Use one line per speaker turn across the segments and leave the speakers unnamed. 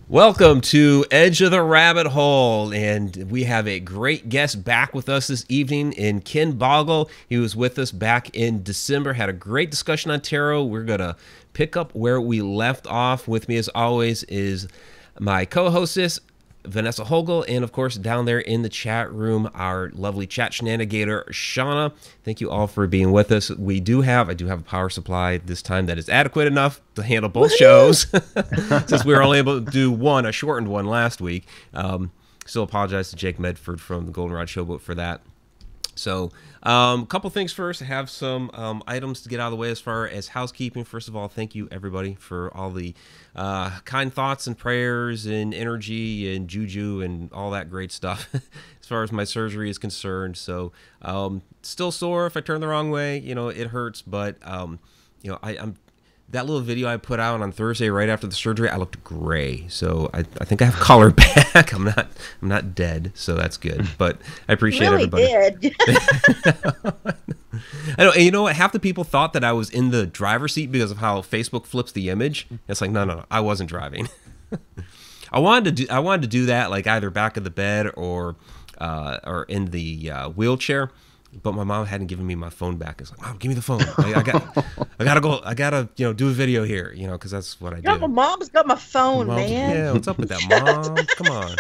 Welcome to Edge of the Rabbit Hole, and we have a great guest back with us this evening in Ken Boggle. He was with us back in December, had a great discussion on tarot. We're going to pick up where we left off. With me, as always, is my co-hostess, Vanessa Hogel, and of course, down there in the chat room, our lovely chat shenanigator, Shauna. Thank you all for being with us. I do have a power supply this time that is adequate enough to handle both shows, since we were only able to do a shortened one last week. Still apologize to Jake Medford from the Goldenrod Showboat for that. So, a couple things first. I have some items to get out of the way as far as housekeeping. First of all, thank you, everybody, for all the kind thoughts and prayers and energy and juju and all that great stuff as far as my surgery is concerned. So, still sore if I turn the wrong way. You know, it hurts, but, you know, I'm that little video I put out on Thursday right after the surgery, I looked gray. So I think I have color back. I'm not dead, so that's good. But I appreciate everybody. Did. I know, and you know what? Half the people thought that I was in the driver's seat because of how Facebook flips the image. It's like, no, I wasn't driving. I wanted to do that like either back of the bed or in the wheelchair. But my mom hadn't given me my phone back. It's like, Mom, give me the phone. I gotta do a video here, because that's what I do.
My mom's got my phone, man.
Yeah, what's up with that, Mom? Come on.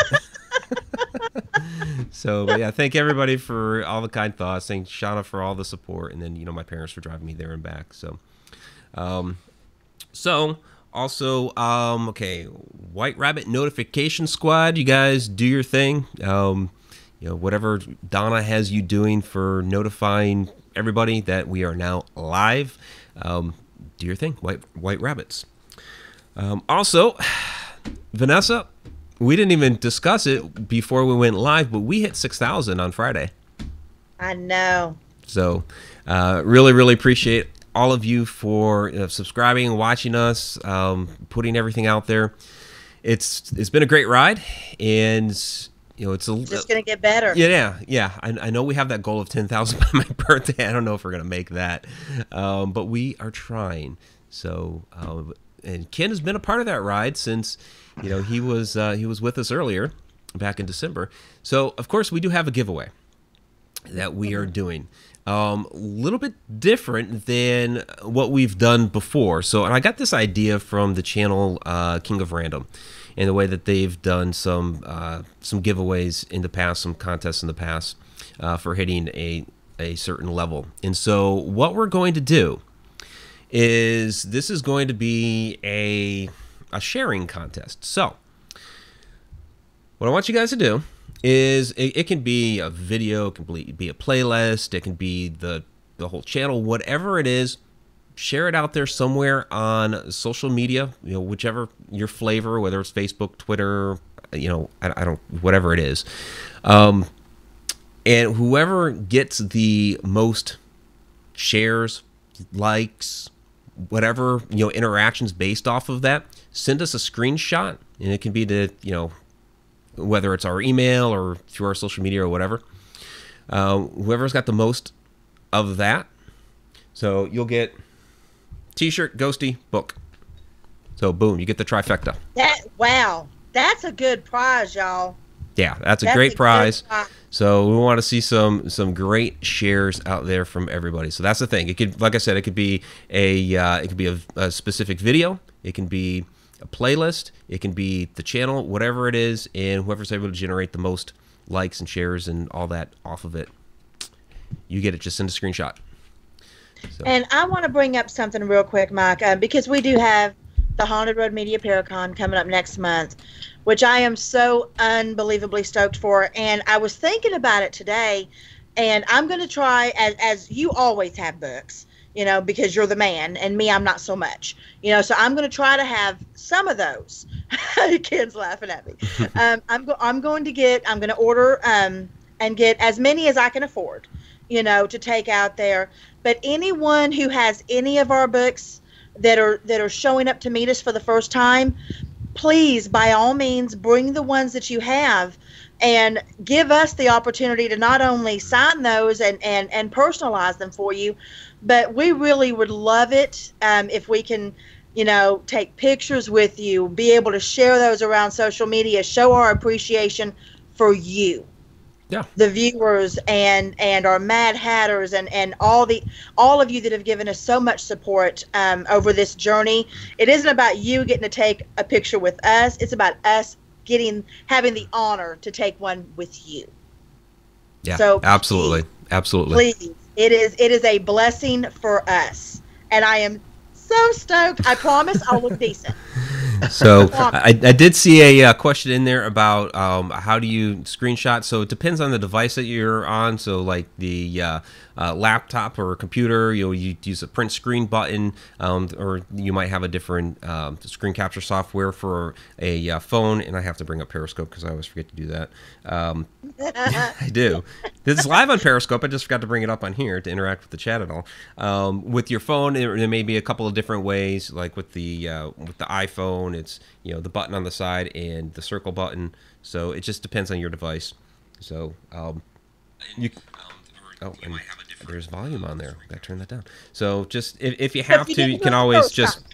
So, but yeah, thank everybody for all the kind thoughts. Thank Shauna for all the support, and then my parents for driving me there and back. So, also, okay, White Rabbit Notification Squad, you guys do your thing. Whatever Donna has you doing for notifying everybody that we are now live, do your thing, White Rabbits. Also, Vanessa, we didn't even discuss it before we went live, but we hit 6,000 on Friday.
I know.
So, really, really appreciate all of you for subscribing and watching us, putting everything out there. It's been a great ride, and it's just
going to get better.
Yeah. I know we have that goal of 10,000 by my birthday. I don't know if we're going to make that, but we are trying. So, and Ken has been a part of that ride since, he was with us earlier back in December. So, of course, we do have a giveaway that we are doing. A little bit different than what we've done before. So, and I got this idea from the channel King of Random, and the way that they've done some giveaways in the past, some contests in the past for hitting a certain level. And so what we're going to do is this is going to be a sharing contest. So what I want you guys to do is it can be a video, it can be a playlist, it can be the whole channel, whatever it is. Share it out there somewhere on social media, whichever your flavor, whether it's Facebook, Twitter, I don't, whatever it is. And whoever gets the most shares, likes, whatever, interactions based off of that, send us a screenshot, and it can be whether it's our email or through our social media or whatever. Whoever's got the most of that, so you'll get T-shirt, ghosty, book. So boom, you get the trifecta.
Wow, that's a good prize, y'all.
Yeah, that's a great prize. So we want to see some great shares out there from everybody. So that's the thing. It could, like I said, it could be a specific video. It can be a playlist. It can be the channel, whatever it is, and whoever's able to generate the most likes and shares and all that off of it, you get it. Just send a screenshot. So.
And I want to bring up something real quick, Mike, because we do have the Haunted Road Media Paracon coming up next month, which I am so unbelievably stoked for. And I was thinking about it today, and I'm going to try, as you always have books, because you're the man, and me, I'm not so much. So I'm going to try to have some of those. Ken's laughing at me. I'm going to order and get as many as I can afford, to take out there. But anyone who has any of our books that are showing up to meet us for the first time, please, by all means, bring the ones that you have and give us the opportunity to not only sign those and personalize them for you, but we really would love it if we can, take pictures with you, be able to share those around social media, show our appreciation for you.
Yeah.
The viewers and our Mad Hatters and all of you that have given us so much support over this journey. It isn't about you getting to take a picture with us. It's about us having the honor to take one with you.
Yeah.
So
absolutely.
Please. It is a blessing for us. And I am so stoked. I promise I'll look decent.
So I did see a question in there about how do you screenshot. So it depends on the device that you're on. So like the laptop or computer, you use a print screen button, or you might have a different screen capture software for a phone. And I have to bring up Periscope because I always forget to do that. I do. This is live on Periscope. I just forgot to bring it up on here to interact with the chat at all. With your phone, there may be a couple of different ways. Like with the iPhone, it's the button on the side and the circle button. So it just depends on your device. So and there's volume on there. Gotta turn that down. So just if you have to, you can always just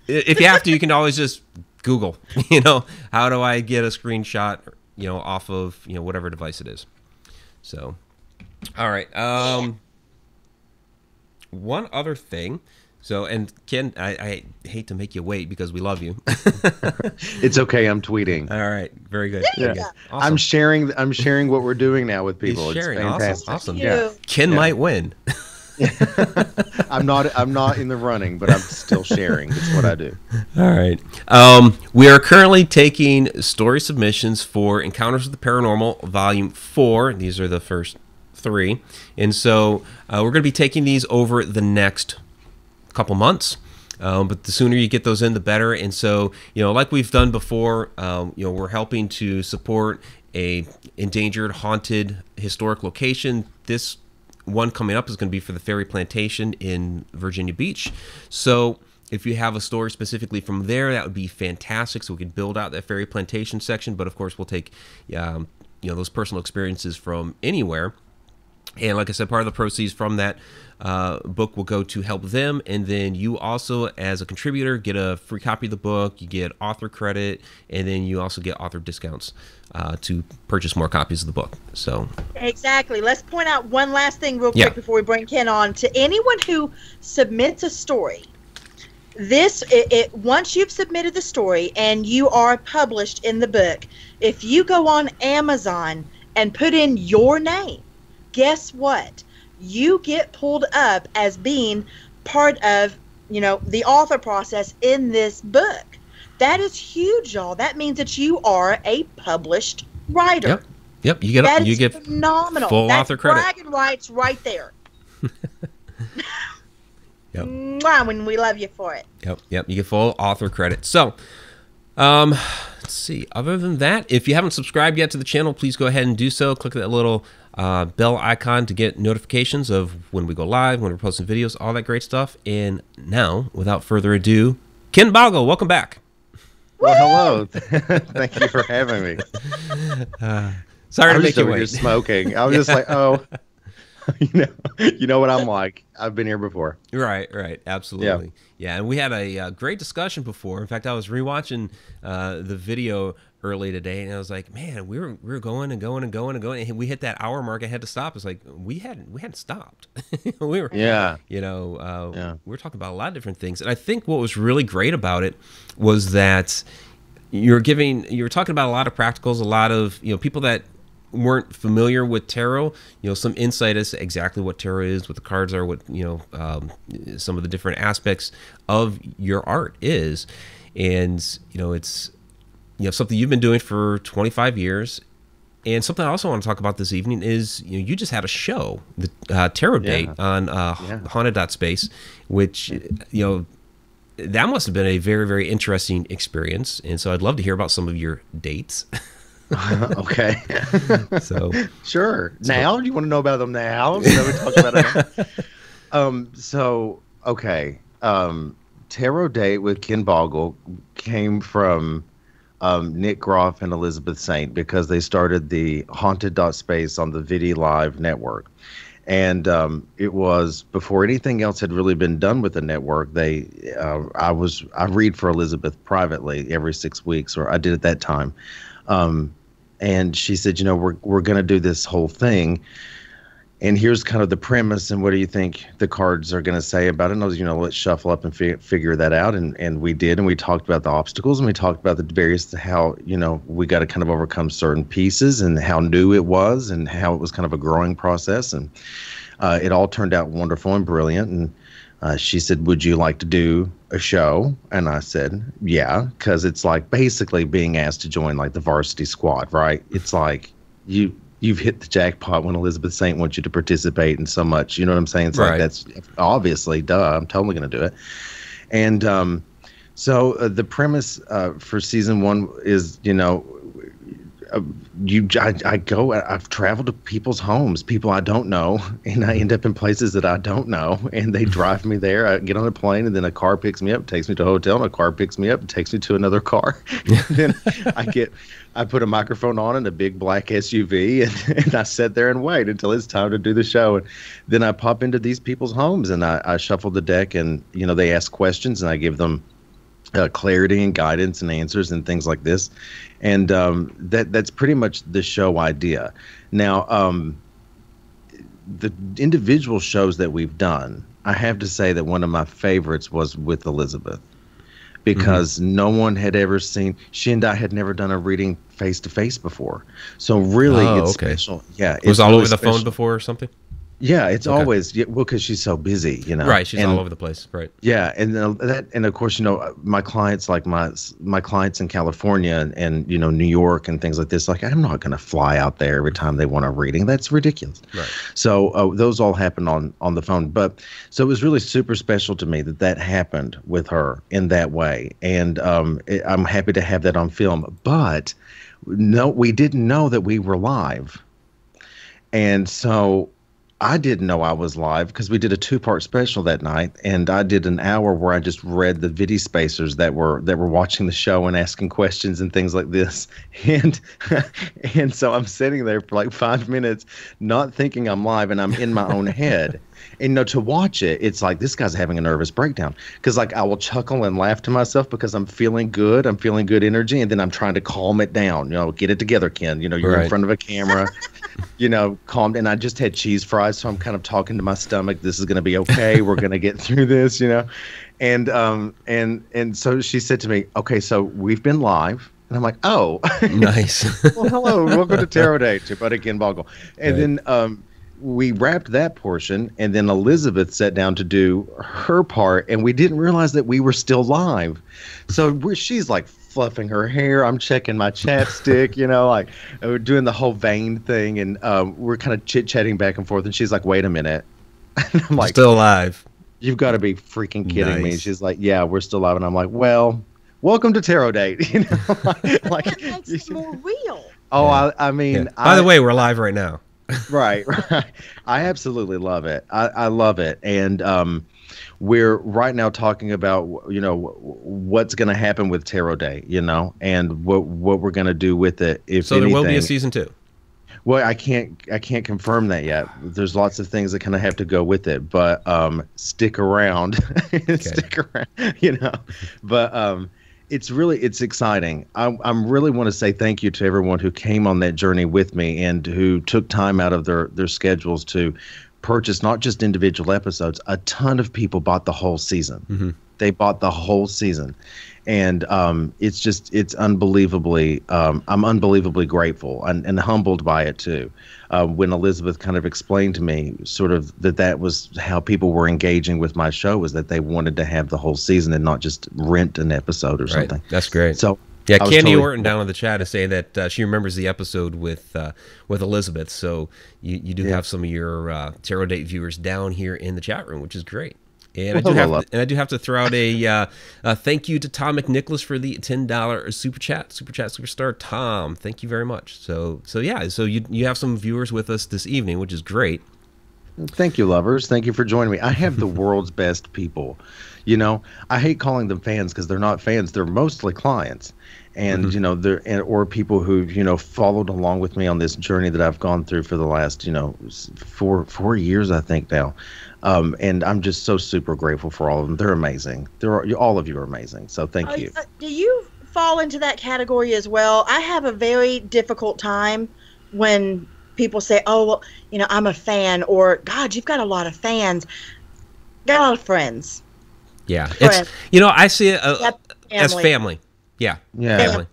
you can always just Google. How do I get a screenshot? Off of whatever device it is. So, all right. One other thing. So, and Ken, I hate to make you wait because we love you.
It's okay. I'm tweeting.
All right. Very good.
Yeah.
Awesome.
I'm sharing what we're doing now with people.
He's sharing.
It's fantastic.
Awesome.
Yeah.
Ken might win.
I'm not in the running, but I'm still sharing. It's what I do.
All right. We are currently taking story submissions for Encounters with the Paranormal Volume 4. These are the first 3. And so we're going to be taking these over the next couple months. But the sooner you get those in, the better. And so, like we've done before, we're helping to support a endangered, haunted, historic location. This one coming up is going to be for the Fairy Plantation in Virginia Beach. So if you have a story specifically from there, that would be fantastic. So we could build out that Fairy Plantation section. But of course, we'll take those personal experiences from anywhere. And like I said, part of the proceeds from that book will go to help them. And then you also, as a contributor, get a free copy of the book. You get author credit. And then you also get author discounts to purchase more copies of the book. So
exactly. Let's point out one last thing real quick before we bring Ken on. To anyone who submits a story, once you've submitted the story and you are published in the book, if you go on Amazon and put in your name, guess what? You get pulled up as being part of, the author process in this book. That is huge, y'all. That means that you are a published writer.
Yep. You get
phenomenal.
Full author credit.
That's bragging rights right there.
Yep.
Mwah, when we love you for it.
Yep. You get full author credit. So, let's see. Other than that, if you haven't subscribed yet to the channel, please go ahead and do so. Click that little bell icon to get notifications of when we go live, when we're posting videos, all that great stuff. And now, without further ado, Ken Boggle, welcome back.
Well, hello. Thank you for having me.
Sorry to make you
wait.
wait.
Smoking. I was just like, oh, you know what I'm like. I've been here before.
Right. Absolutely. Yeah, and we had a great discussion before. In fact, I was rewatching the video early today, and I was like, man, we were going and going and going and going, and we hit that hour mark. I had to stop. It's like we hadn't stopped. we were we were talking about a lot of different things, and I think what was really great about it was that you were talking about a lot of practicals, a lot of people that weren't familiar with tarot, some insight as to exactly what tarot is, what the cards are, what some of the different aspects of your art is, and it's something you've been doing for 25 years. And something I also want to talk about this evening is you just had a show, the Tarot Date on Haunted.space, which that must have been a very, very interesting experience. And so I'd love to hear about some of your dates.
Okay.
So
sure. Now, do you want to know about them now? So we talk about it now? Okay. Tarot Date with Ken Boggle came from Nick Groff and Elizabeth Saint, because they started the Haunted Space on the Vidi Live network. And it was before anything else had really been done with the network. I read for Elizabeth privately every 6 weeks, or I did at that time. And she said, we're going to do this whole thing. And here's kind of the premise, and what do you think the cards are going to say about it? And I was, let's shuffle up and figure that out. And we did, and we talked about the obstacles, and we talked about the various, how, we got to kind of overcome certain pieces, and how new it was, and how it was kind of a growing process. And it all turned out wonderful and brilliant. And she said, would you like to do a show? And I said, yeah, because it's like basically being asked to join like the varsity squad, right? It's like you've hit the jackpot when Elizabeth Saint wants you to participate in so much. You know what I'm saying? It's
right.
Like, that's obviously, duh, I'm totally going to do it. And so the premise for season 1 is, I've traveled to people's homes, people I don't know, and I end up in places that I don't know, and they drive me there. I get on a plane, and then a car picks me up, takes me to a hotel, and a car picks me up and takes me to another car. Then I put a microphone on in a big black SUV, and I sit there and wait until it's time to do the show. And then I pop into these people's homes, and I shuffle the deck, and they ask questions, and I give them clarity and guidance and answers and things like this. And that's pretty much the show idea. Now, the individual shows that we've done, I have to say that one of my favorites was with Elizabeth, because no one had ever seen, she and I had never done a reading face to face before. So really, it's special. Yeah.
It was all over the phone before or something?
Yeah, it's always because she's so busy,
Right, she's all over the place, right?
Yeah, and and of course, my clients, like my clients in California and New York and things like this. Like, I'm not going to fly out there every time they want a reading. That's ridiculous. Right. So those all happen on the phone. But so it was really super special to me that happened with her in that way, and I'm happy to have that on film. But no, we didn't know that we were live, and so I didn't know I was live because we did a 2-part special that night, and I did an hour where I just read the Vidi spacers that were watching the show and asking questions and things like this. And so I'm sitting there for like 5 minutes, not thinking I'm live, and I'm in my own head. And to watch it, it's like, this guy's having a nervous breakdown, because like I will chuckle and laugh to myself because I'm feeling good energy, and then I'm trying to calm it down. Get it together, Ken. You're in front of a camera. Calmed, and I just had cheese fries, so I'm kind of talking to my stomach. This is going to be okay. We're going to get through this, and so she said to me, okay, so we've been live, and I'm like, oh,
nice.
Well, hello, welcome to Tarot Date, your buddy Ken Boggle, and then we wrapped that portion, and then Elizabeth sat down to do her part, and we didn't realize that we were still live. So she's like fluffing her hair, I'm checking my chapstick, like we're doing the whole vein thing, and we're kind of chit-chatting back and forth, and she's like, wait a minute. And I'm like,
still alive?
You've got to be freaking kidding me. She's like, yeah, we're still live. And I'm like, well, welcome to Tarot Date.
Like it makes it more real.
Oh, yeah. I mean,
by the way, we're live right now.
Right. I absolutely love it. I love it. And we're right now talking about, what's going to happen with Tarot Day, and what we're going to do with it.
So there will be a season 2.
Well, I can't confirm that yet. There's lots of things that kind of have to go with it, but stick around, stick around, But it's exciting. I'm really want to say thank you to everyone who came on that journey with me and who took time out of their schedules to purchase not just individual episodes. A ton of people bought the whole season. Mm-hmm. They bought the whole season. And it's unbelievably, I'm unbelievably grateful and humbled by it too. When Elizabeth kind of explained to me sort of that was how people were engaging with my show, was that they wanted to have the whole season and not just rent an episode or something.
That's great.
So
yeah, Candy Orton down in the chat is saying that she remembers the episode with Elizabeth. So you do have some of your Tarot Date viewers down here in the chat room, which is great. And I do have to throw out a thank you to Tom McNicholas for the $10 super chat superstar. Tom, thank you very much. So you have some viewers with us this evening, which is great.
Thank you, lovers. Thank you for joining me. I have the world's best people. I hate calling them fans because they're not fans. They're mostly clients. And
Mm-hmm.
you know, or people who, you know, followed along with me on this journey that I've gone through for the last, you know, 4 years, I think now. And I'm just so super grateful for all of them. They're amazing. All of you are amazing. So thank you.
Do you fall into that category as well? I have a very difficult time when people say, "Oh, well, you know, I'm a fan," or "God, you've got a lot of fans." Got a lot of friends.
Yeah,
Friends.
it's, you know, I see it
Yep,
as family. Yeah,
Yeah.
family.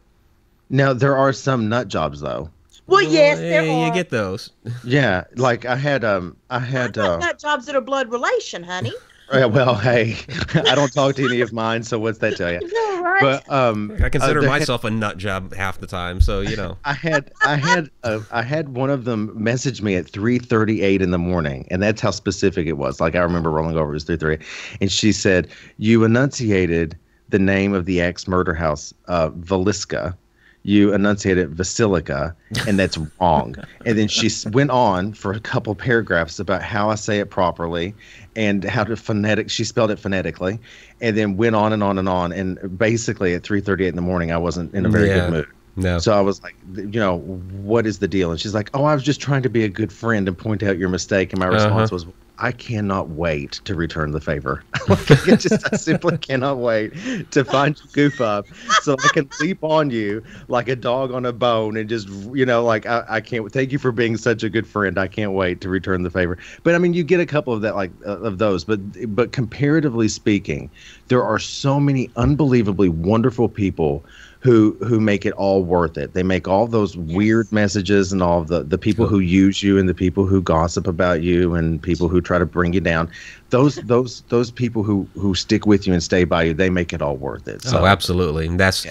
Now there are some nut jobs though.
Well, yes, there
You
are.
get those.
Yeah, like I had
Not jobs that are blood relation, honey.
yeah, well, hey, I don't talk to any of mine, so what's that tell you?
No, right?
But
I consider
there
myself a nut job half the time, so you know.
I had one of them message me at 3:38 in the morning, and that's how specific it was. Like I remember rolling over, it was 3:38, and she said, "You enunciated the name of the axe murder house, Valiska. You enunciated Basilica, and that's wrong." And then she went on for a couple paragraphs about how I say it properly and how to she spelled it phonetically, and then went on and on and on. And basically at 3:38 in the morning, I wasn't in a very good mood.
No.
So I was like, you know, what is the deal? And she's like, "Oh, I was just trying to be a good friend and point out your mistake." And my response was, "I cannot wait to return the favor." I simply cannot wait to find you goof up so I can leap on you like a dog on a bone and just, you know, like I can't. Thank you for being such a good friend. I can't wait to return the favor. But I mean, you get a couple of that, like of those. But comparatively speaking, there are so many unbelievably wonderful people who make it all worth it. They make all those weird messages and all the people who use you and the people who gossip about you and people who try to bring you down. Those people who stick with you and stay by you, they make it all worth it. So,
absolutely. And that's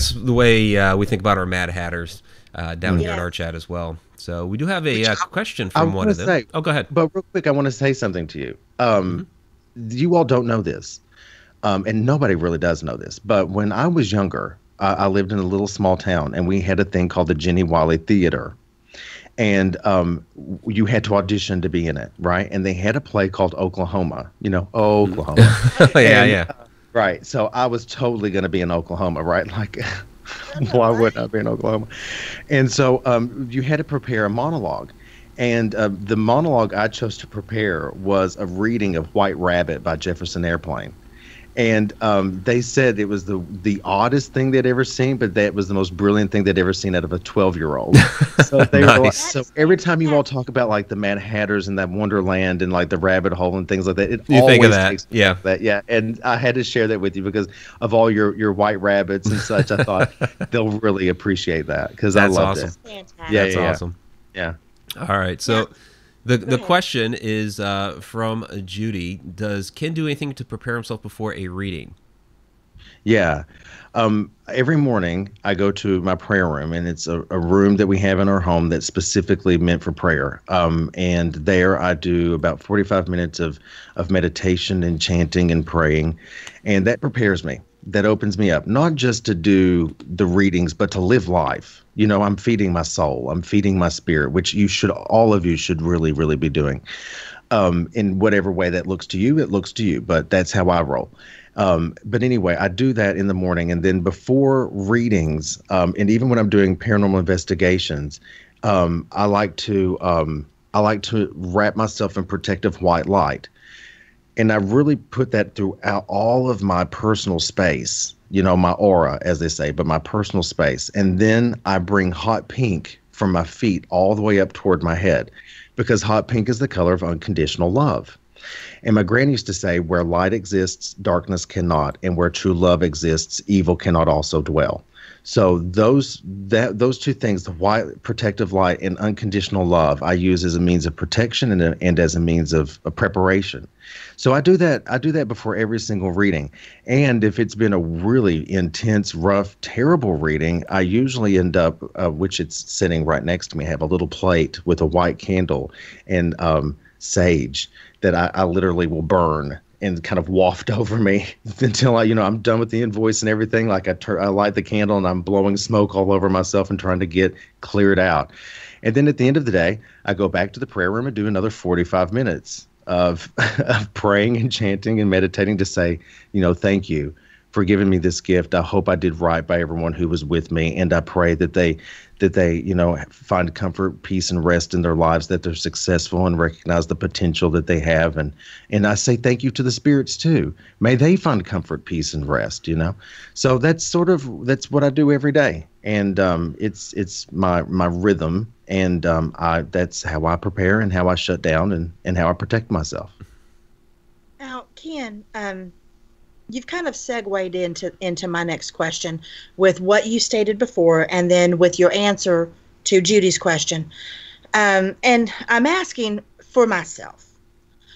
the way we think about our Mad Hatters down here in our chat as well. So we do have a question from one of them. Oh, go ahead.
But real quick, I want to say something to you. You all don't know this, and nobody really does know this. But when I was younger, I lived in a little small town, and we had a thing called the Jenny Wiley Theater. And you had to audition to be in it, right? And they had a play called Oklahoma, you know, Oklahoma.
Yeah.
Right. So I was totally going to be in Oklahoma, right? Like, why wouldn't I be in Oklahoma? And so you had to prepare a monologue. And the monologue I chose to prepare was a reading of White Rabbit by Jefferson Airplane. And they said it was the oddest thing they'd ever seen, but that was the most brilliant thing they'd ever seen out of a 12-year-old. So they were like, so every time you all talk about like the Mad Hatters and that Wonderland and like the rabbit hole and things like that,
you
always
think of that.
takes that. Yeah. And I had to share that with you because of all your white rabbits and such. I thought they'll really appreciate that because I loved it.
Fantastic.
Yeah,
That's awesome.
Yeah.
All right. So the question is from Judy. Does Ken do anything to prepare himself before a reading?
Yeah. Every morning I go to my prayer room, and it's a room that we have in our home that's specifically meant for prayer. And there I do about 45 minutes of meditation and chanting and praying. And that prepares me. That opens me up, not just to do the readings, but to live life. You know, I'm feeding my soul. I'm feeding my spirit, which all of you should really, really be doing. In whatever way that looks to you, it looks to you, but that's how I roll. But anyway, I do that in the morning, and then before readings, and even when I'm doing paranormal investigations, I like to wrap myself in protective white light. And I really put that throughout all of my personal space, you know, my aura, as they say, but my personal space. And then I bring hot pink from my feet all the way up toward my head, because hot pink is the color of unconditional love. And my gran used to say, where light exists, darkness cannot. And where true love exists, evil cannot also dwell. So those two things, the white protective light and unconditional love, I use as a means of protection and as a means of preparation. So I do that before every single reading. And if it's been a really intense, rough, terrible reading, I usually end up, which it's sitting right next to me, I have a little plate with a white candle and sage that I literally will burn and kind of waft over me until I'm done with the invoice and everything. Like I light the candle and I'm blowing smoke all over myself and trying to get cleared out. And then at the end of the day, I go back to the prayer room and do another 45 minutes of praying and chanting and meditating to say, thank you for giving me this gift. I hope I did right by everyone who was with me, and I pray that they find comfort, peace, and rest in their lives, that they're successful and recognize the potential that they have. And I say thank you to the spirits too. May they find comfort, peace, and rest, So that's what I do every day. And it's my rhythm. And that's how I prepare and how I shut down and how I protect myself.
Now, Ken, you've kind of segued into my next question with what you stated before, and then with your answer to Judy's question. And I'm asking for myself,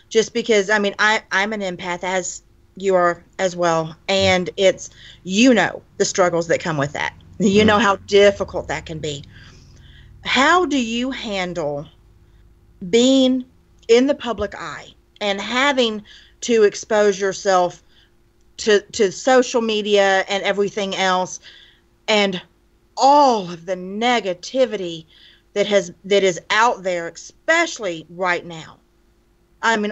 just because, I'm an empath, as you are as well, and it's, the struggles that come with that. You know how difficult that can be. How do you handle being in the public eye and having to expose yourself to social media and everything else, and all of the negativity that is out there, especially right now?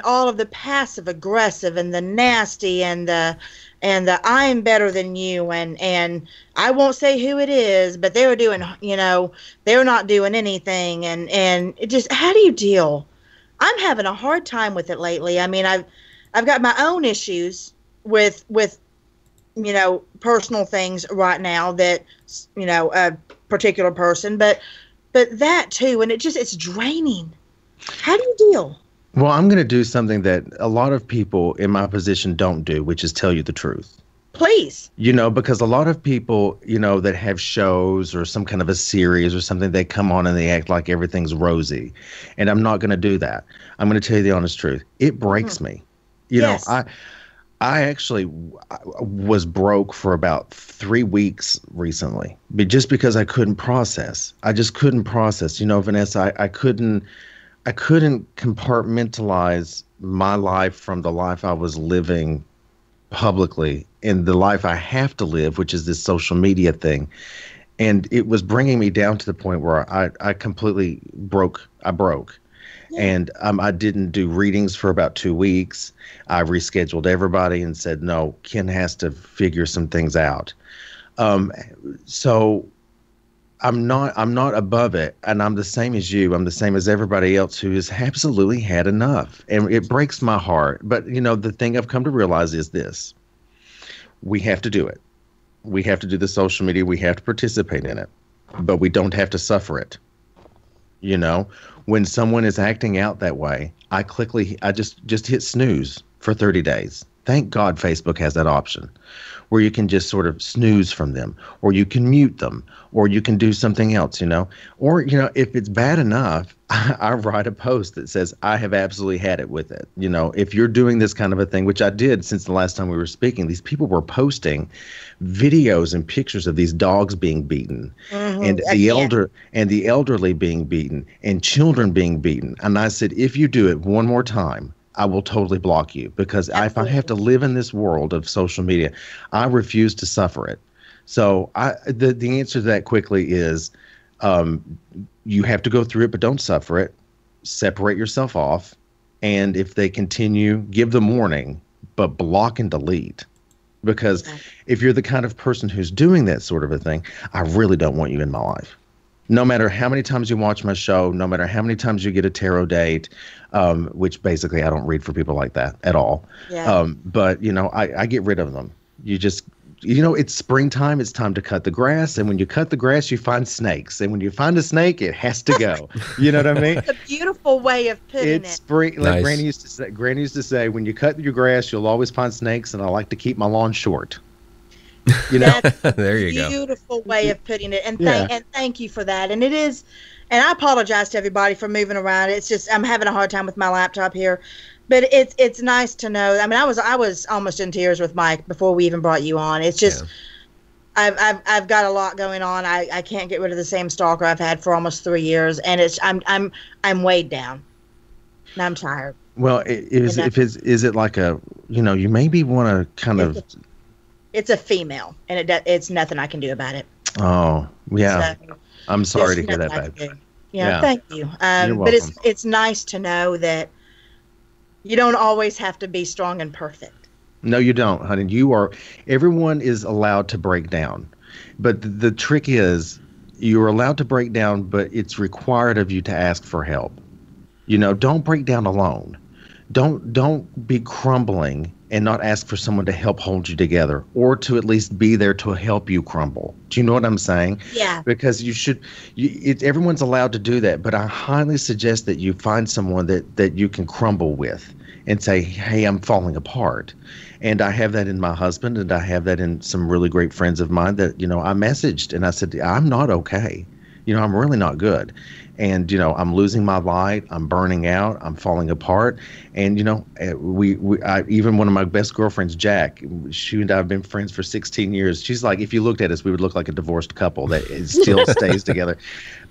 All of the passive aggressive and the nasty and the I'm better than you, and I won't say who it is, but they're doing, they're not doing anything, and it just, how do you deal? I'm having a hard time with it lately. I've got my own issues with personal things right now, that a particular person, but that too, and it's draining. How do you deal?
Well, I'm going to do something that a lot of people in my position don't do, which is tell you the truth.
Please.
Because a lot of people, that have shows or some kind of a series or something, they come on and they act like everything's rosy. And I'm not going to do that. I'm going to tell you the honest truth. It breaks me.
Yes.
I actually was broke for about 3 weeks recently, but just because I couldn't process. I just couldn't process. Vanessa, I couldn't compartmentalize my life from the life I was living publicly and the life I have to live, which is this social media thing. And it was bringing me down to the point where I completely broke. I broke. Yeah. And I didn't do readings for about 2 weeks. I rescheduled everybody and said, no, Ken has to figure some things out. So I'm not above it, and I'm the same as you. I'm the same as everybody else who has absolutely had enough, and it breaks my heart. But the thing I've come to realize is this: we have to do it. We have to do the social media. We have to participate in it, but we don't have to suffer it. When someone is acting out that way, I just hit snooze for 30 days. Thank God Facebook has that option where you can just sort of snooze from them, or you can mute them, or you can do something else, Or, if it's bad enough, I write a post that says, I have absolutely had it with it. If you're doing this kind of a thing, which I did since the last time we were speaking, these people were posting videos and pictures of these dogs being beaten, and the elderly being beaten, and children being beaten. And I said, if you do it one more time, I will totally block you, because if I have to live in this world of social media, I refuse to suffer it. So the answer to that quickly is, you have to go through it, but don't suffer it. Separate yourself off. And if they continue, give them warning, but block and delete. Because if you're the kind of person who's doing that sort of a thing, I really don't want you in my life. No matter how many times you watch my show, no matter how many times you get a tarot date, which basically I don't read for people like that at all. Yeah. But, I get rid of them. It's springtime. It's time to cut the grass. And when you cut the grass, you find snakes. And when you find a snake, it has to go. You know what I mean?
It's a beautiful way of putting it.
It's spring. Like
nice.
Granny used to say, when you cut your grass, you'll always find snakes. And I like to keep my lawn short.
That's
there you go.
Beautiful way of putting it, and thank you for that. And it is, and I apologize to everybody for moving around. It's just I'm having a hard time with my laptop here, but it's nice to know. I was almost in tears with Mike before we even brought you on. It's just I've got a lot going on. I can't get rid of the same stalker I've had for almost 3 years, and I'm weighed down, and I'm tired.
Well, is it like a you maybe want to kind of.
It's a female, and it's nothing I can do about it.
Oh, yeah. So, I'm sorry to hear that, babe.
Yeah, thank you. But it's nice to know that you don't always have to be strong and perfect.
No, you don't, honey. Everyone is allowed to break down. But the trick is you're allowed to break down, but it's required of you to ask for help. Don't break down alone. Don't be crumbling and not ask for someone to help hold you together, or to at least be there to help you crumble. Do you know what I'm saying?
Yeah.
Because everyone's allowed to do that, but I highly suggest that you find someone that you can crumble with and say, hey, I'm falling apart. And I have that in my husband, and I have that in some really great friends of mine that, I messaged and I said, I'm not okay. I'm really not good. And, I'm losing my light. I'm burning out. I'm falling apart. And, even one of my best girlfriends, Jack, she and I have been friends for 16 years. She's like, if you looked at us, we would look like a divorced couple that still stays together.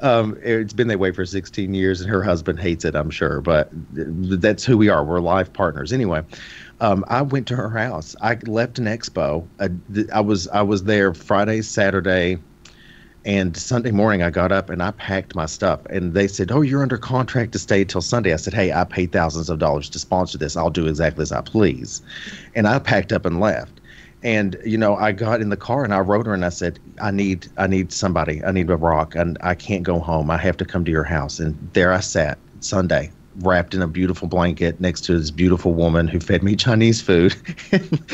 It's been that way for 16 years, and her husband hates it, I'm sure. But that's who we are. We're life partners. Anyway, I went to her house. I left an expo. I was there Friday, Saturday, and Sunday morning I got up and I packed my stuff. And they said, oh, you're under contract to stay till Sunday. I said, hey, I paid thousands of dollars to sponsor this. I'll do exactly as I please. And I packed up and left. And, I got in the car and I wrote her and I said, I need somebody. I need a rock. And I can't go home. I have to come to your house. And there I sat Sunday, wrapped in a beautiful blanket next to this beautiful woman who fed me Chinese food.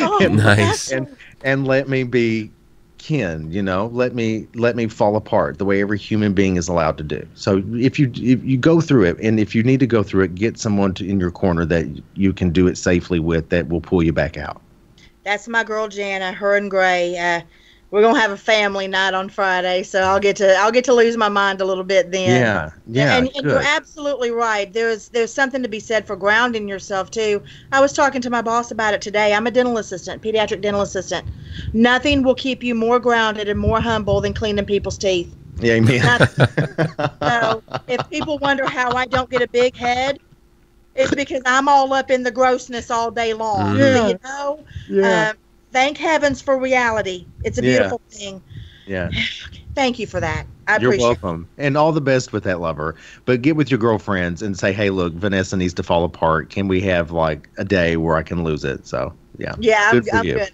Nice.
And let me be Ken, let me fall apart the way every human being is allowed to do. So if you go through it, and if you need to go through it, get someone in your corner that you can do it safely with, that will pull you back out.
That's my girl Jana, her and Gray. We're gonna have a family night on Friday, so I'll get to lose my mind a little bit then.
Yeah.
And you're absolutely right. There's something to be said for grounding yourself too. I was talking to my boss about it today. I'm a dental assistant, pediatric dental assistant. Nothing will keep you more grounded and more humble than cleaning people's teeth.
Yeah, amen.
So if people wonder how I don't get a big head, it's because I'm all up in the grossness all day long.
Mm-hmm. Yeah.
Thank heavens for reality. It's a beautiful thing.
Yeah.
Thank you for that.
You're welcome. And all the best with that, lover. But get with your girlfriends and say, hey, look, Vanessa needs to fall apart. Can we have like a day where I can lose it? So, yeah.
Yeah, I'm good.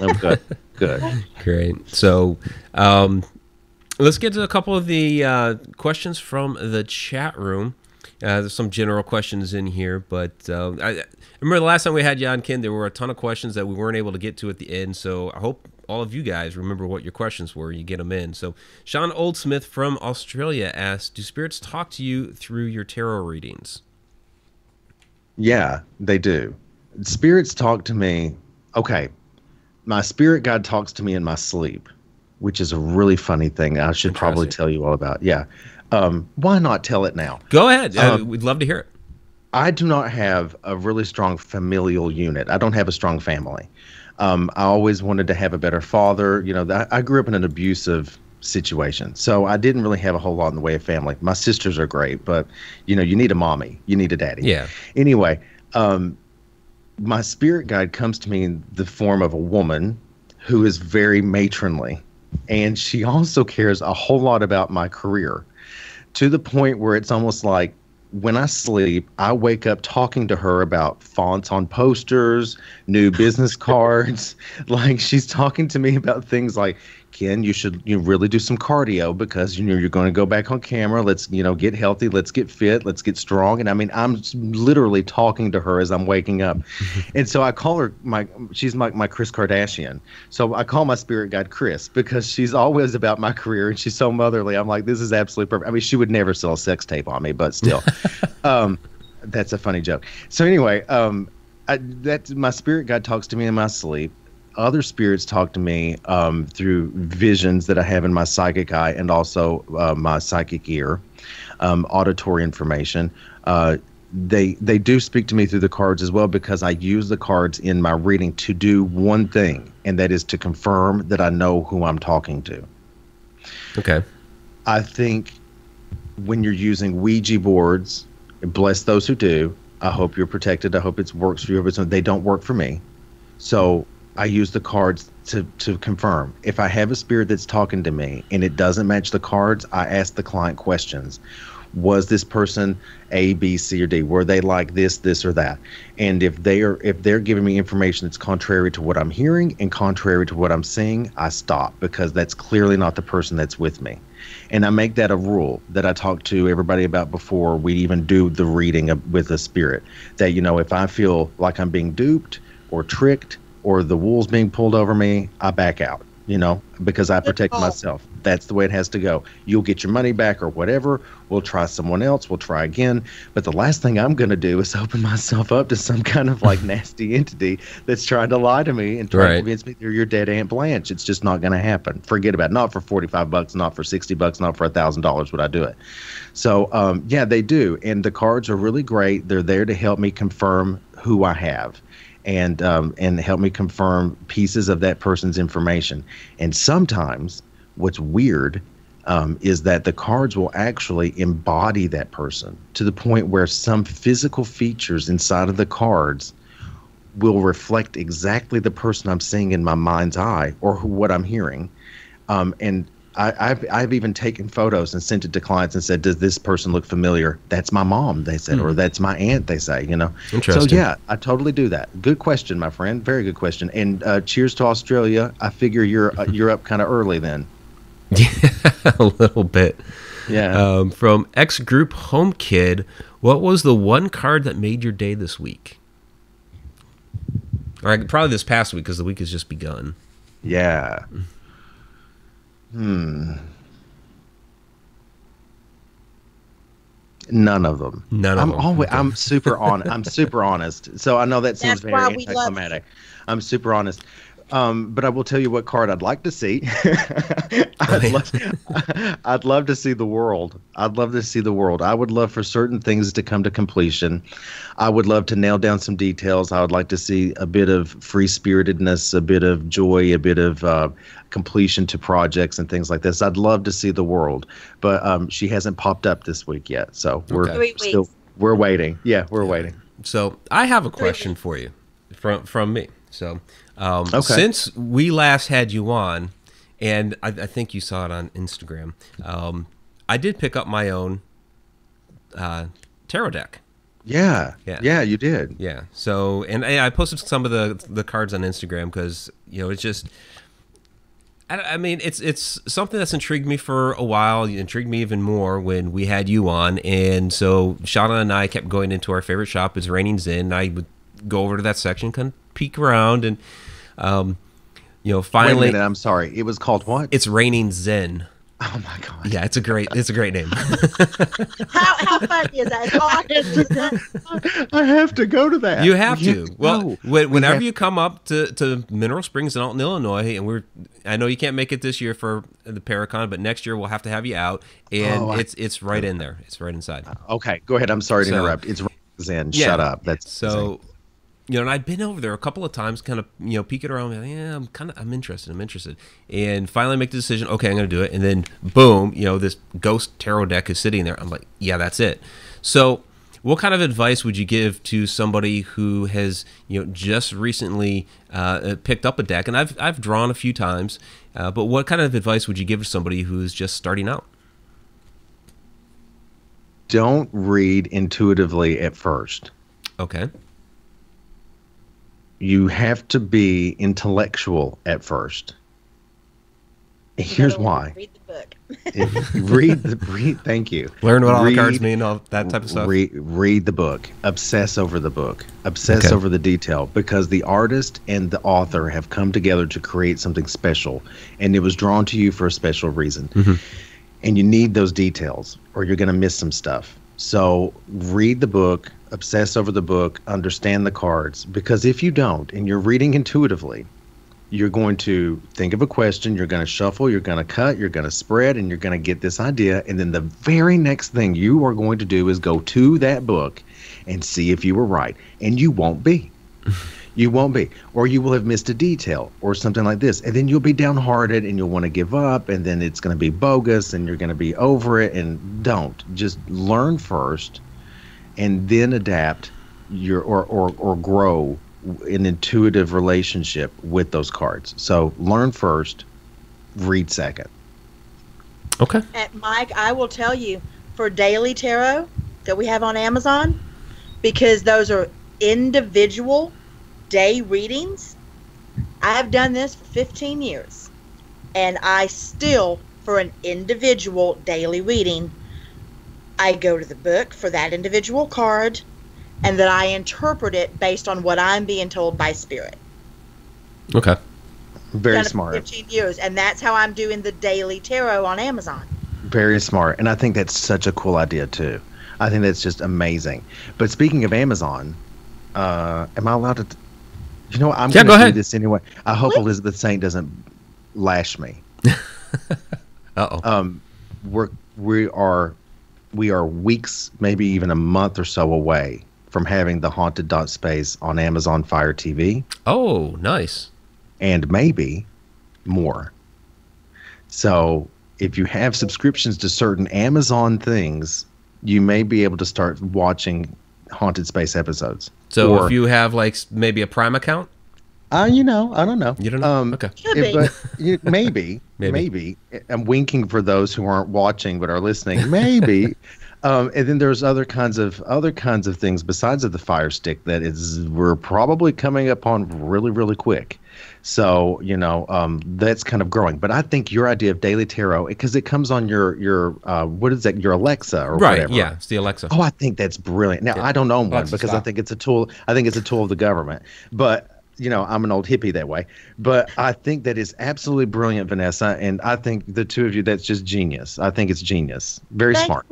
I'm good. Good.
Great. So, let's get to a couple of the questions from the chat room. There's some general questions in here, but I remember the last time we had you on, Ken, there were a ton of questions that we weren't able to get to at the end, so I hope all of you guys remember what your questions were. You get them in. So Sean Oldsmith from Australia asked, do spirits talk to you through your tarot readings?
Yeah, they do. Spirits talk to me. Okay, my spirit guide talks to me in my sleep, which is a really funny thing I should probably tell you all about. Yeah. Why not tell it now?
Go ahead. We'd love to hear it.
I do not have a really strong familial unit. I don't have a strong family. I always wanted to have a better father. I grew up in an abusive situation, so I didn't really have a whole lot in the way of family. My sisters are great, but you need a mommy, you need a daddy.
Yeah.
Anyway, my spirit guide comes to me in the form of a woman who is very matronly, and she also cares a whole lot about my career, to the point where it's almost like when I sleep, I wake up talking to her about fonts on posters, new business cards. Like, she's talking to me about things like, Ken, you really do some cardio because you're going to go back on camera. Let's get healthy. Let's get fit. Let's get strong. And I mean, I'm literally talking to her as I'm waking up. And so I call her she's my Chris Kardashian. So I call my spirit guide Chris because she's always about my career and she's so motherly. I'm like, this is absolutely perfect. I mean, she would never sell a sex tape on me, but still, that's a funny joke. So anyway, that's my spirit guide talks to me in my sleep. Other spirits talk to me through visions that I have in my psychic eye and also my psychic ear, auditory information. They do speak to me through the cards as well, because I use the cards in my reading to do one thing, and that is to confirm that I know who I'm talking to.
Okay.
I think when you're using Ouija boards, bless those who do. I hope you're protected. I hope it works for you. They don't work for me. So I use the cards to confirm. If I have a spirit that's talking to me and it doesn't match the cards, I ask the client questions. Was this person A, B, C, or D? Were they like this, or that? And if they're giving me information that's contrary to what I'm hearing and contrary to what I'm seeing, I stop, because that's clearly not the person that's with me. And I make that a rule that I talk to everybody about before we even do the reading with the spirit. That, if I feel like I'm being duped or tricked or the wool's being pulled over me, I back out, because I protect myself. That's the way it has to go. You'll get your money back or whatever. We'll try someone else. We'll try again. But the last thing I'm going to do is open myself up to some kind of nasty entity that's trying to lie to me and try to convince me they're your dead Aunt Blanche. It's just not going to happen. Forget about it. Not for $45, not for $60, not for $1,000 would I do it. So, yeah, they do. And the cards are really great. They're there to help me confirm who I have. And help me confirm pieces of that person's information. And sometimes what's weird is that the cards will actually embody that person to the point where some physical features inside of the cards will reflect exactly the person I'm seeing in my mind's eye or what I'm hearing. And I've even taken photos and sent it to clients and said, does this person look familiar? That's my mom, they said, or that's my aunt, they say,
Interesting.
So, yeah, I totally do that. Good question, my friend. Very good question. And cheers to Australia. I figure you're up kind of early then.
Yeah, a little bit.
Yeah.
From X Group Home Kid, what was the one card that made your day this week? All right, probably this past week because the week has just begun.
Yeah. None of them. I'm super I'm super honest. So I know that sounds very anticlimactic. I'm super honest. But I will tell you what card I'd like to see. I'd love to see the world. I'd love to see the world. I would love for certain things to come to completion. I would love to nail down some details. I would like to see a bit of free-spiritedness, a bit of joy, a bit of completion to projects and things like this. I'd love to see the world, but she hasn't popped up this week yet. So we're waiting. Yeah, we're waiting.
So I have a question for you from me. So since we last had you on, and I think you saw it on Instagram, I did pick up my own tarot deck.
Yeah, you did.
Yeah. So, and I posted some of the cards on Instagram because it's just, I mean, it's something that's intrigued me for a while. It intrigued me even more when we had you on, and so Shauna and I kept going into our favorite shop. It's Raining Zen. I would go over to that section, kind of peek around, and finally.
Wait a minute, I'm sorry. It was called what?
It's Raining Zen.
Oh my God!
Yeah, it's a great name.
How funny is that?
I have to go to that.
You have to. Well, whenever you come up to Mineral Springs in Alton, Illinois, and I know you can't make it this year for the Paracon, but next year we'll have to have you out, and it's right in there. It's right inside. Okay,
go ahead. I'm sorry to interrupt. It's Zen. Yeah, shut up. That's
so. And I'd been over there a couple of times, kind of, peeking around. Yeah, I'm interested. And finally make the decision, okay, I'm going to do it. And then, boom, this ghost tarot deck is sitting there. I'm like, yeah, that's it. So what kind of advice would you give to somebody who has, just recently picked up a deck? And I've drawn a few times, but what kind of advice would you give to somebody who's just starting out?
Don't read intuitively at first.
Okay.
You have to be intellectual at first. Here's why.
Read the
book. Thank you.
Learn what all the cards mean, all that type of stuff.
Read the book. Obsess over the book. Obsess over the detail, because the artist and the author have come together to create something special, and it was drawn to you for a special reason. Mm-hmm. And you need those details, or you're going to miss some stuff. So read the book. Obsess over the book, understand the cards, because if you don't and you're reading intuitively, you're going to think of a question, you're going to shuffle, you're going to cut, you're going to spread, and you're going to get this idea, and then the very next thing you are going to do is go to that book and see if you were right, and you won't be. You won't be, or you will have missed a detail or something like this, and then you'll be downhearted and you'll want to give up, and then it's going to be bogus and you're going to be over it. And don't. Just learn first and then adapt or grow an intuitive relationship with those cards. So learn first, read second.
Okay.
Mike, I will tell you, for daily tarot that we have on Amazon, because those are individual day readings. I have done this for 15 years, and I still, for an individual daily reading, I go to the book for that individual card, and then I interpret it based on what I'm being told by Spirit.
Okay.
Very smart.
15 years, and that's how I'm doing the daily tarot on Amazon.
Very smart. And I think that's such a cool idea, too. I think that's just amazing. But speaking of Amazon, am I allowed to... You know what? I'm going to do this anyway. I hope Elizabeth Saint doesn't lash me.
Uh-oh.
We are weeks, maybe even a month or so away from having the Haunted Dot Space on Amazon Fire TV.
Oh, nice.
And maybe more. So if you have subscriptions to certain Amazon things, you may be able to start watching Haunted Space episodes.
So if you have like maybe a Prime account?
I don't know.
You don't know? Okay.
But maybe. I'm winking for those who aren't watching but are listening. Maybe. And then there's other kinds of things besides of the Fire Stick that we're probably coming up on really, really quick. So, that's kind of growing. But I think your idea of daily tarot, because it comes on your what is that, your Alexa or whatever.
Right, yeah, it's the Alexa.
Oh, I think that's brilliant. Now, I don't own one because I think it's a tool. I think it's a tool of the government. But, I'm an old hippie that way. But I think that is absolutely brilliant, Vanessa. And I think the two of you, that's just genius. I think it's genius. Very smart.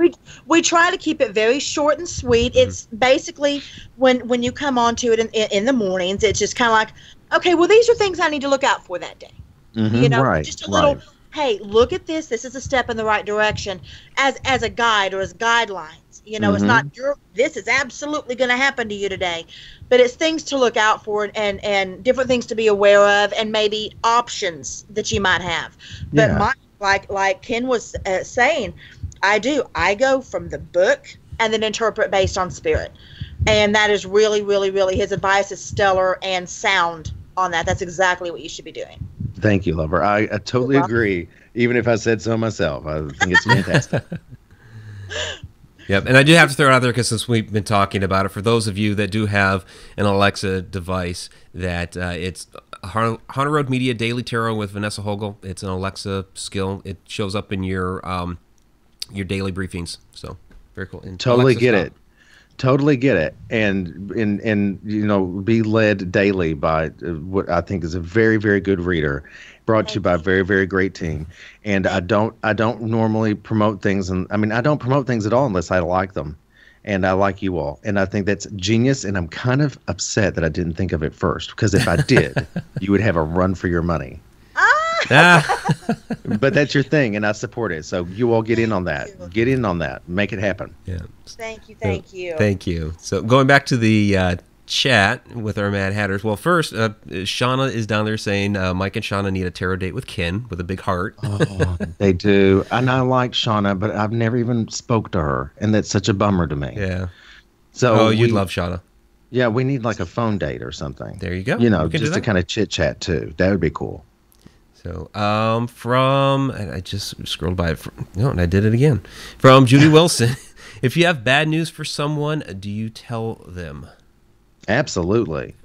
We try to keep it very short and sweet. Mm-hmm. It's basically when you come onto it in the mornings, it's just kind of like, okay, well, these are things I need to look out for that day.
Mm-hmm,
just a little, hey, look at this. This is a step in the right direction as a guide or as guidelines. It's not this is absolutely going to happen to you today, but it's things to look out for and different things to be aware of and maybe options that you might have. But like Ken was saying, I go from the book and then interpret based on Spirit. And that is really, really, really, his advice is stellar and sound on that. That's exactly what you should be doing.
Thank you, lover. I totally agree, even if I said so myself. I think it's fantastic.
Yep, and I do have to throw it out there because since we've been talking about it, for those of you that do have an Alexa device, that it's Haunted Road Media Daily Tarot with Vanessa Hogel. It's an Alexa skill. It shows up in your daily briefings. So very cool. And
totally get it. Totally get it, and be led daily by what I think is a very, very good reader, brought to you by a very, very great team. And I don't normally promote things, and I don't promote things at all unless I like them, and I like you all, and I think that's genius. And I'm kind of upset that I didn't think of it first, because if I did, you would have a run for your money. But that's your thing, and I support it. So you all get in on that. Get in on that. Make it happen.
Yeah.
Thank you.
Thank you. So going back to the chat with our Mad Hatters. Well, first, Shauna is down there saying Mike and Shauna need a tarot date with Ken with a big heart.
Oh, they do. And I like Shauna, but I've never even spoke to her, and that's such a bummer to me.
Yeah.
So
you'd love Shauna.
Yeah, we need like a phone date or something.
There you go.
Just to kind of chit chat too. That would be cool.
So, and I just scrolled by it. And I did it again. From Judy Wilson. If you have bad news for someone, do you tell them?
Absolutely.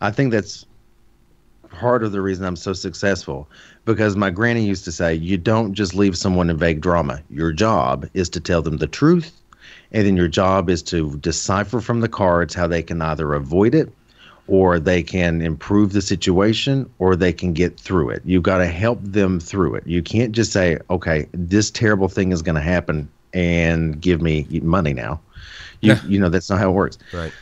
I think that's part of the reason I'm so successful, because my granny used to say, you don't just leave someone in vague drama. Your job is to tell them the truth, and then your job is to decipher from the cards how they can either avoid it, or they can improve the situation, or they can get through it. You've got to help them through it. You can't just say, okay, this terrible thing is going to happen and give me money now. That's not how it works.
Right.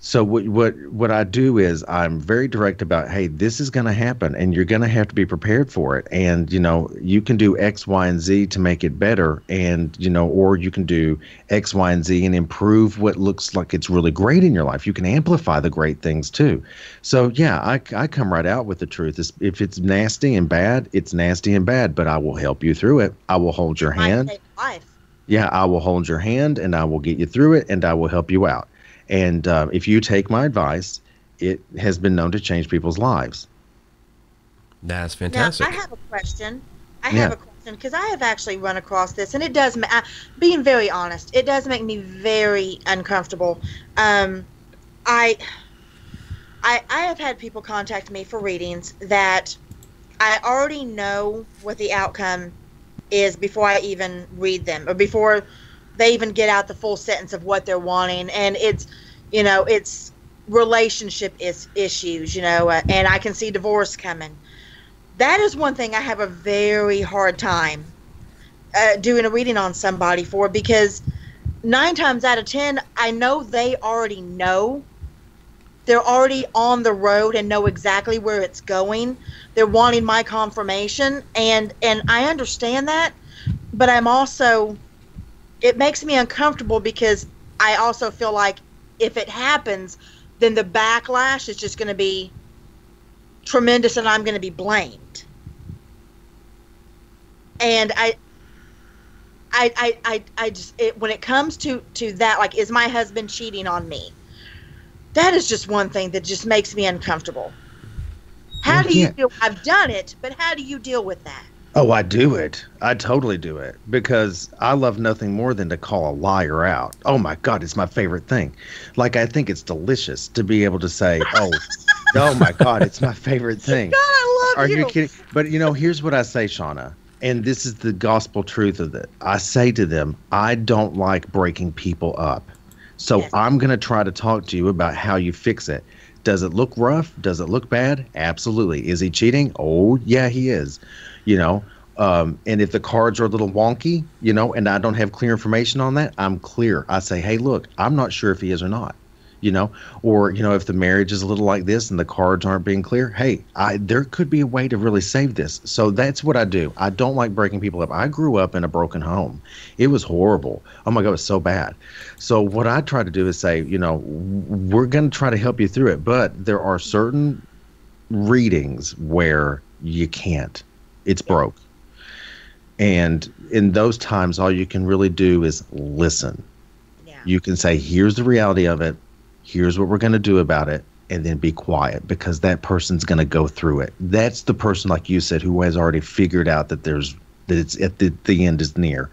So what I do is I'm very direct about, hey, this is going to happen and you're going to have to be prepared for it. And, you can do X, Y, and Z to make it better. And, or you can do X, Y, and Z and improve what looks like it's really great in your life. You can amplify the great things too. So yeah, I come right out with the truth. If it's nasty and bad, it's nasty and bad, but I will help you through it. I will hold your hand. Yeah, I will hold your hand and I will get you through it and I will help you out. And if you take my advice, it has been known to change people's lives.
That's fantastic.
Now, I have a question. question, because I have actually run across this, and it does, being very honest, it does make me very uncomfortable. I have had people contact me for readings that I already know what the outcome is before I even read them, or before they even get out the full sentence of what they're wanting, and it's relationship issues, and I can see divorce coming. That is one thing I have a very hard time doing a reading on somebody for, because 9 times out of 10, I know they already know. They're already on the road and know exactly where it's going. They're wanting my confirmation, and I understand that, but I'm also, it makes me uncomfortable, because I also feel like if it happens, then the backlash is just going to be tremendous, and I'm going to be blamed. And I just, when it comes to that, like, is my husband cheating on me? That is just one thing that just makes me uncomfortable. How do you deal? I've done it, but how do you deal with that?
Oh, I do it. I totally do it, because I love nothing more than to call a liar out. Oh my God, it's my favorite thing. Like, I think it's delicious to be able to say, oh my God, it's my favorite thing.
God, I love you.
Are you kidding? But here's what I say, Shauna, and this is the gospel truth of it. I say to them, I don't like breaking people up. So yes. I'm going to try to talk to you about how you fix it. Does it look rough? Does it look bad? Absolutely. Is he cheating? Oh, yeah, he is. And if the cards are a little wonky, and I don't have clear information on that, I'm clear. I say, hey, look, I'm not sure if he is or not, or, if the marriage is a little like this and the cards aren't being clear, hey, there could be a way to really save this. So that's what I do. I don't like breaking people up. I grew up in a broken home. It was horrible. Oh my God, it was so bad. So what I try to do is say, we're going to try to help you through it, but there are certain readings where you can't. It's broke. And in those times, all you can really do is listen. Yeah. You can say, here's the reality of it. Here's what we're going to do about it. And then be quiet, because that person's going to go through it. That's the person, like you said, who has already figured out that it's at the end is near.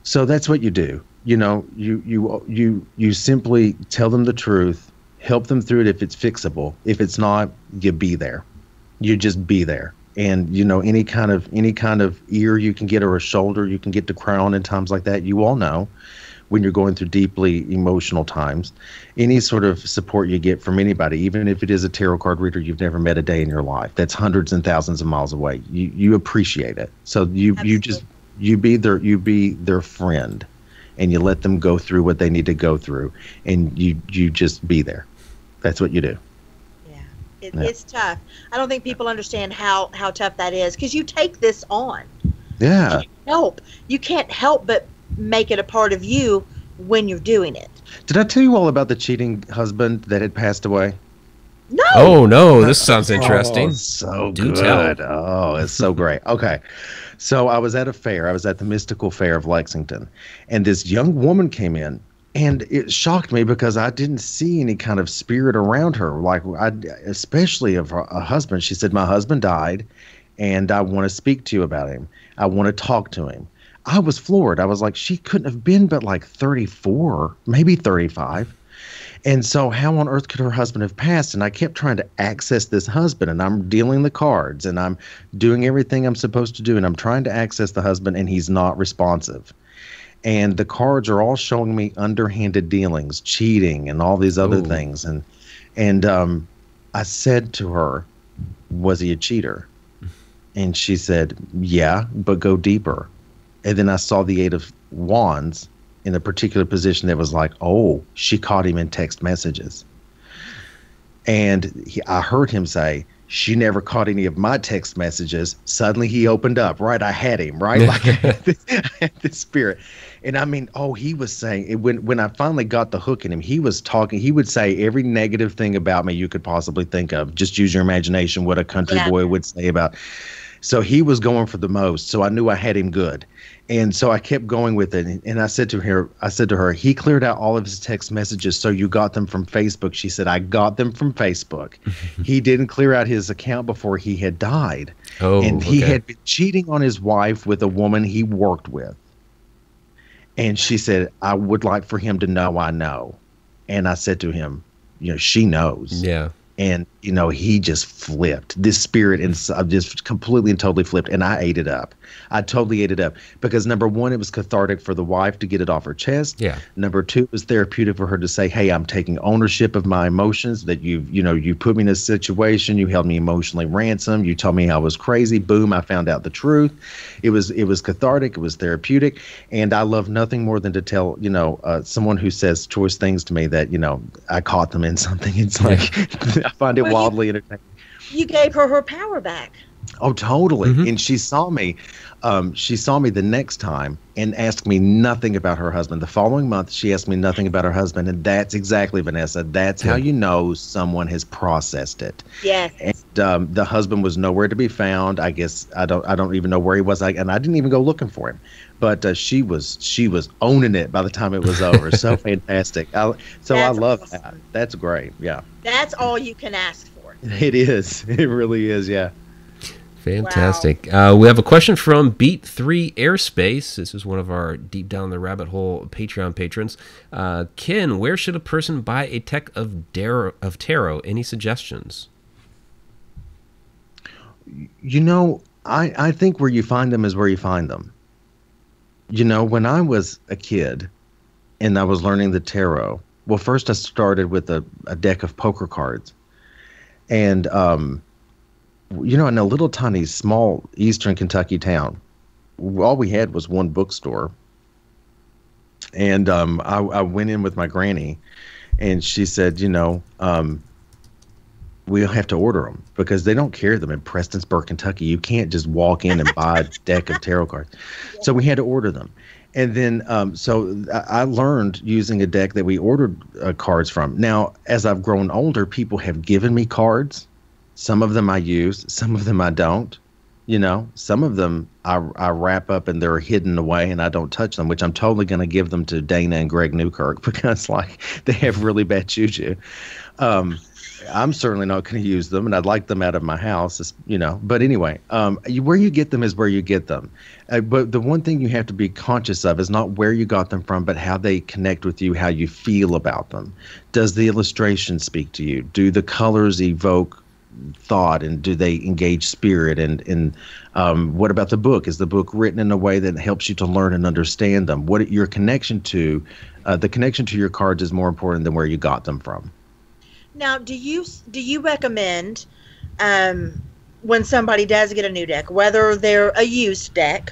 So that's what you do. You simply tell them the truth, help them through it if it's fixable. If it's not, you be there. You just be there. And any kind of ear you can get, or a shoulder you can get to cry on in times like that, you all know, when you're going through deeply emotional times, any sort of support you get from anybody, even if it is a tarot card reader you've never met a day in your life, that's hundreds and thousands of miles away, you appreciate it. So you be their friend, and you let them go through what they need to go through, and you just be there. That's what you do.
It's tough. I don't think people understand how tough that is, because you take this on.
Yeah.
You can't help but make it a part of you when you're doing it.
Did I tell you all about the cheating husband that had passed away?
No.
Oh, no. This sounds interesting.
So
Do
good.
tell.
Oh, it's so great. Okay. So I was at a fair. I was at the Mystical Fair of Lexington, and this young woman came in. And it shocked me, because I didn't see any kind of spirit around her, especially of a husband. She said, my husband died, and I want to speak to you about him. I want to talk to him. I was floored. I was like, she couldn't have been but like 34, maybe 35. And so how on earth could her husband have passed? And I kept trying to access this husband, and I'm dealing the cards, and I'm doing everything I'm supposed to do, and I'm trying to access the husband, and he's not responsive. And the cards are all showing me underhanded dealings, cheating, and all these other things. And I said to her, was he a cheater? And she said, yeah, but go deeper. And then I saw the 8 of Wands in a particular position that was like, oh, she caught him in text messages. And I heard him say, she never caught any of my text messages. Suddenly he opened up, right? I had him, right? Like I had this spirit. And I mean, he was saying, when I finally got the hook in him, he was talking, he would say every negative thing about me you could possibly think of. Just use your imagination, what a country boy would say about. So he was going for the most. So I knew I had him good. And so I kept going with it. And I said to her, he cleared out all of his text messages. So you got them from Facebook. She said, I got them from Facebook. He didn't clear out his account before he had died.
Oh,
and he had been cheating on his wife with a woman he worked with. And she said, I would like for him to know I know. And I said to him, she knows.
Yeah.
And, he just flipped. This spirit just completely and totally flipped. And I ate it up. I totally ate it up. Because number one, it was cathartic for the wife to get it off her chest.
Yeah.
Number two, it was therapeutic for her to say, hey, I'm taking ownership of my emotions, that you put me in a situation. You held me emotionally ransom. You told me I was crazy. Boom, I found out the truth. It was cathartic. It was therapeutic. And I love nothing more than to tell, someone who says choice things to me that, I caught them in something. It's like, I find it wildly entertaining.
You gave her power back.
Oh, totally. And she saw me. She saw me the next time and asked me nothing about her husband. The following month, she asked me nothing about her husband. And that's exactly, Vanessa. That's how you know someone has processed it.
Yes.
And the husband was nowhere to be found. I guess I don't even know where he was. And I didn't even go looking for him. But she was owning it by the time it was over. So fantastic. I love
awesome.
that. That's great. Yeah.
That's all you can ask for.
It is. It really is. Yeah.
Fantastic. Wow. We have a question from Beat 3 Airspace. This is one of our Deep Down the Rabbit Hole Patreon patrons. Ken, where should a person buy a deck of tarot? Any suggestions?
I think where you find them is where you find them. When I was a kid and I was learning the tarot, well, first I started with a deck of poker cards. And in a little tiny small eastern Kentucky town, all we had was one bookstore. And I went in with my granny, and she said, we'll have to order them because they don't carry them in Prestonsburg, Kentucky. You can't just walk in and buy a deck of tarot cards. So we had to order them. And then so I learned using a deck that we ordered cards from. Now, as I've grown older, people have given me cards. Some of them I use, some of them I don't. Some of them I wrap up and they're hidden away and I don't touch them, which I'm totally going to give them to Dana and Greg Newkirk because they have really bad juju. I'm certainly not going to use them, and I'd like them out of my house, But anyway, where you get them is where you get them. But the one thing you have to be conscious of is not where you got them from, but how they connect with you, how you feel about them. Does the illustration speak to you? Do the colors evoke thought, and do they engage spirit? And what about the book? Is the book written in a way that helps you to learn and understand them? What your connection to, the connection to your cards is more important than where you got them from.
Now, do you recommend when somebody does get a new deck, whether they're a used deck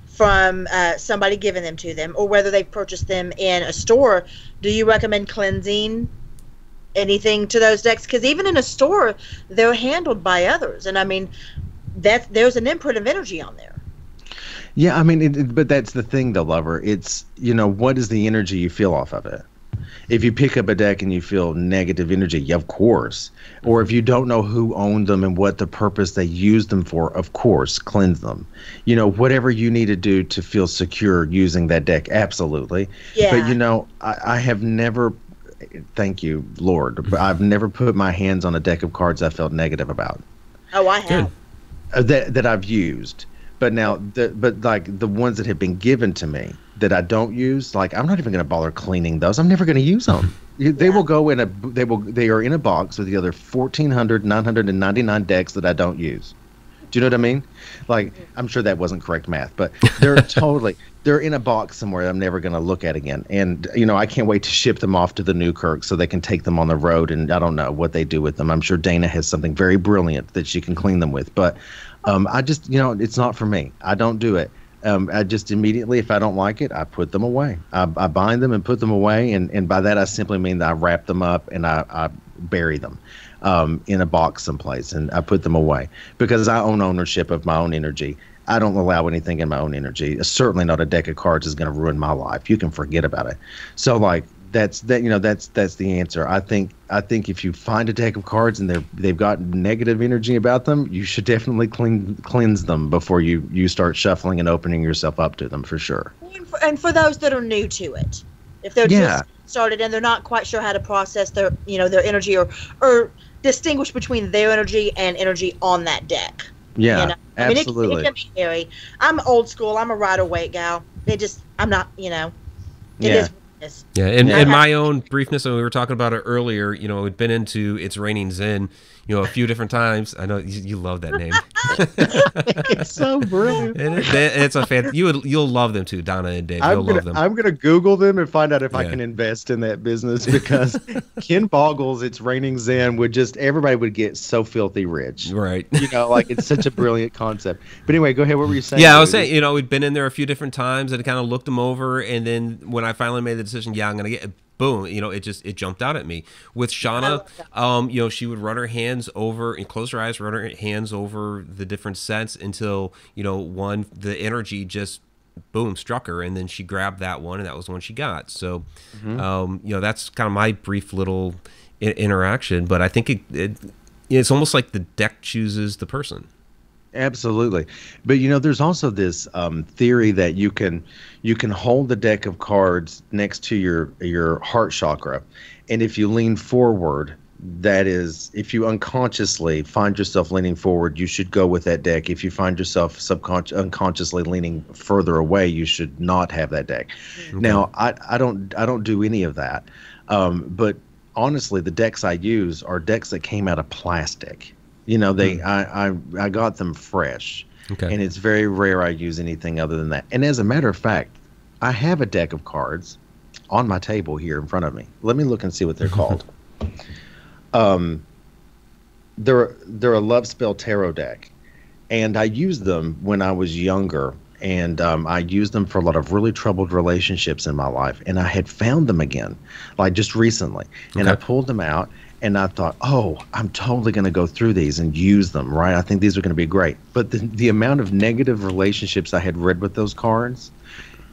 from somebody giving them to them, or whether they've purchased them in a store, do you recommend cleansing anything to those decks? Because even in a store, they're handled by others, and I mean, there's an imprint of energy on there.
Yeah, I mean, but that's the thing, though, lover. It's what is the energy you feel off of it? If you pick up a deck and you feel negative energy, yeah, of course. Or if you don't know who owned them and what the purpose they used them for, of course, cleanse them. Whatever you need to do to feel secure using that deck, absolutely.
Yeah.
But I have never. Thank you, Lord. But I've never put my hands on a deck of cards I felt negative about.
Oh, I have.
That I've used. But now, the ones that have been given to me that I don't use, I'm not even going to bother cleaning those. I'm never going to use them. They will go in they are in a box with the other 1,999 decks that I don't use. Do you know what I mean? I'm sure that wasn't correct math, but they're in a box somewhere that I'm never going to look at again. And, I can't wait to ship them off to the Newkirk so they can take them on the road, and I don't know what they do with them. I'm sure Dana has something very brilliant that she can clean them with, but I just, it's not for me. I don't do it. I just immediately, if I don't like it, I put them away. I bind them and put them away, and by that I simply mean that I wrap them up and I bury them in a box someplace, and I put them away because I own ownership of my own energy. I don't allow anything in my own energy. Certainly not a deck of cards is going to ruin my life. You can forget about it. So that's the answer. I think if you find a deck of cards and they've got negative energy about them, you should definitely cleanse them before you start shuffling and opening yourself up to them, for sure.
And for those that are new to it, if they're just started and they're not quite sure how to process their energy or distinguish between their energy and energy on that deck.
Yeah, absolutely.
It can be hairy. I'm old school. I'm a Rider-Waite gal. I'm not, it is.
Yeah, and in my own briefness, and we were talking about it earlier, we've been into It's Raining Zen, a few different times. I know you love that name.
It's so brilliant.
It's a fan. You'll love them too, Donna and Dave. You'll love them.
I'm gonna Google them and find out if I can invest in that business, because Ken Boggle's It's Raining Zen everybody would get so filthy rich.
Right.
It's such a brilliant concept. But anyway, go ahead. What were you saying?
Yeah, I was saying, we'd been in there a few different times and kind of looked them over, and then when I finally made the decision, I'm gonna get. Boom, it jumped out at me. With Shauna, she would run her hands over and close her eyes, run her hands over the different sets until, the energy just, boom, struck her, and then she grabbed that one, and that was the one she got. So, that's kind of my brief little interaction, but I think it's almost like the deck chooses the person.
Absolutely. But there's also this theory that you can hold the deck of cards next to your heart chakra, and if you lean forward, that is, if you unconsciously find yourself leaning forward, you should go with that deck. If you find yourself unconsciously leaning further away, you should not have that deck. Okay. Now, I don't do any of that, but honestly, the decks I use are decks that came out of plastic. I got them fresh, and it's very rare I use anything other than that. And as a matter of fact, I have a deck of cards on my table here in front of me. Let me look and see what they're called. They're a Love Spell Tarot deck, and I used them when I was younger, and I used them for a lot of really troubled relationships in my life, and I had found them again, like just recently, and I pulled them out. And I thought, I'm totally going to go through these and use them, right? I think these are going to be great. But the amount of negative relationships I had read with those cards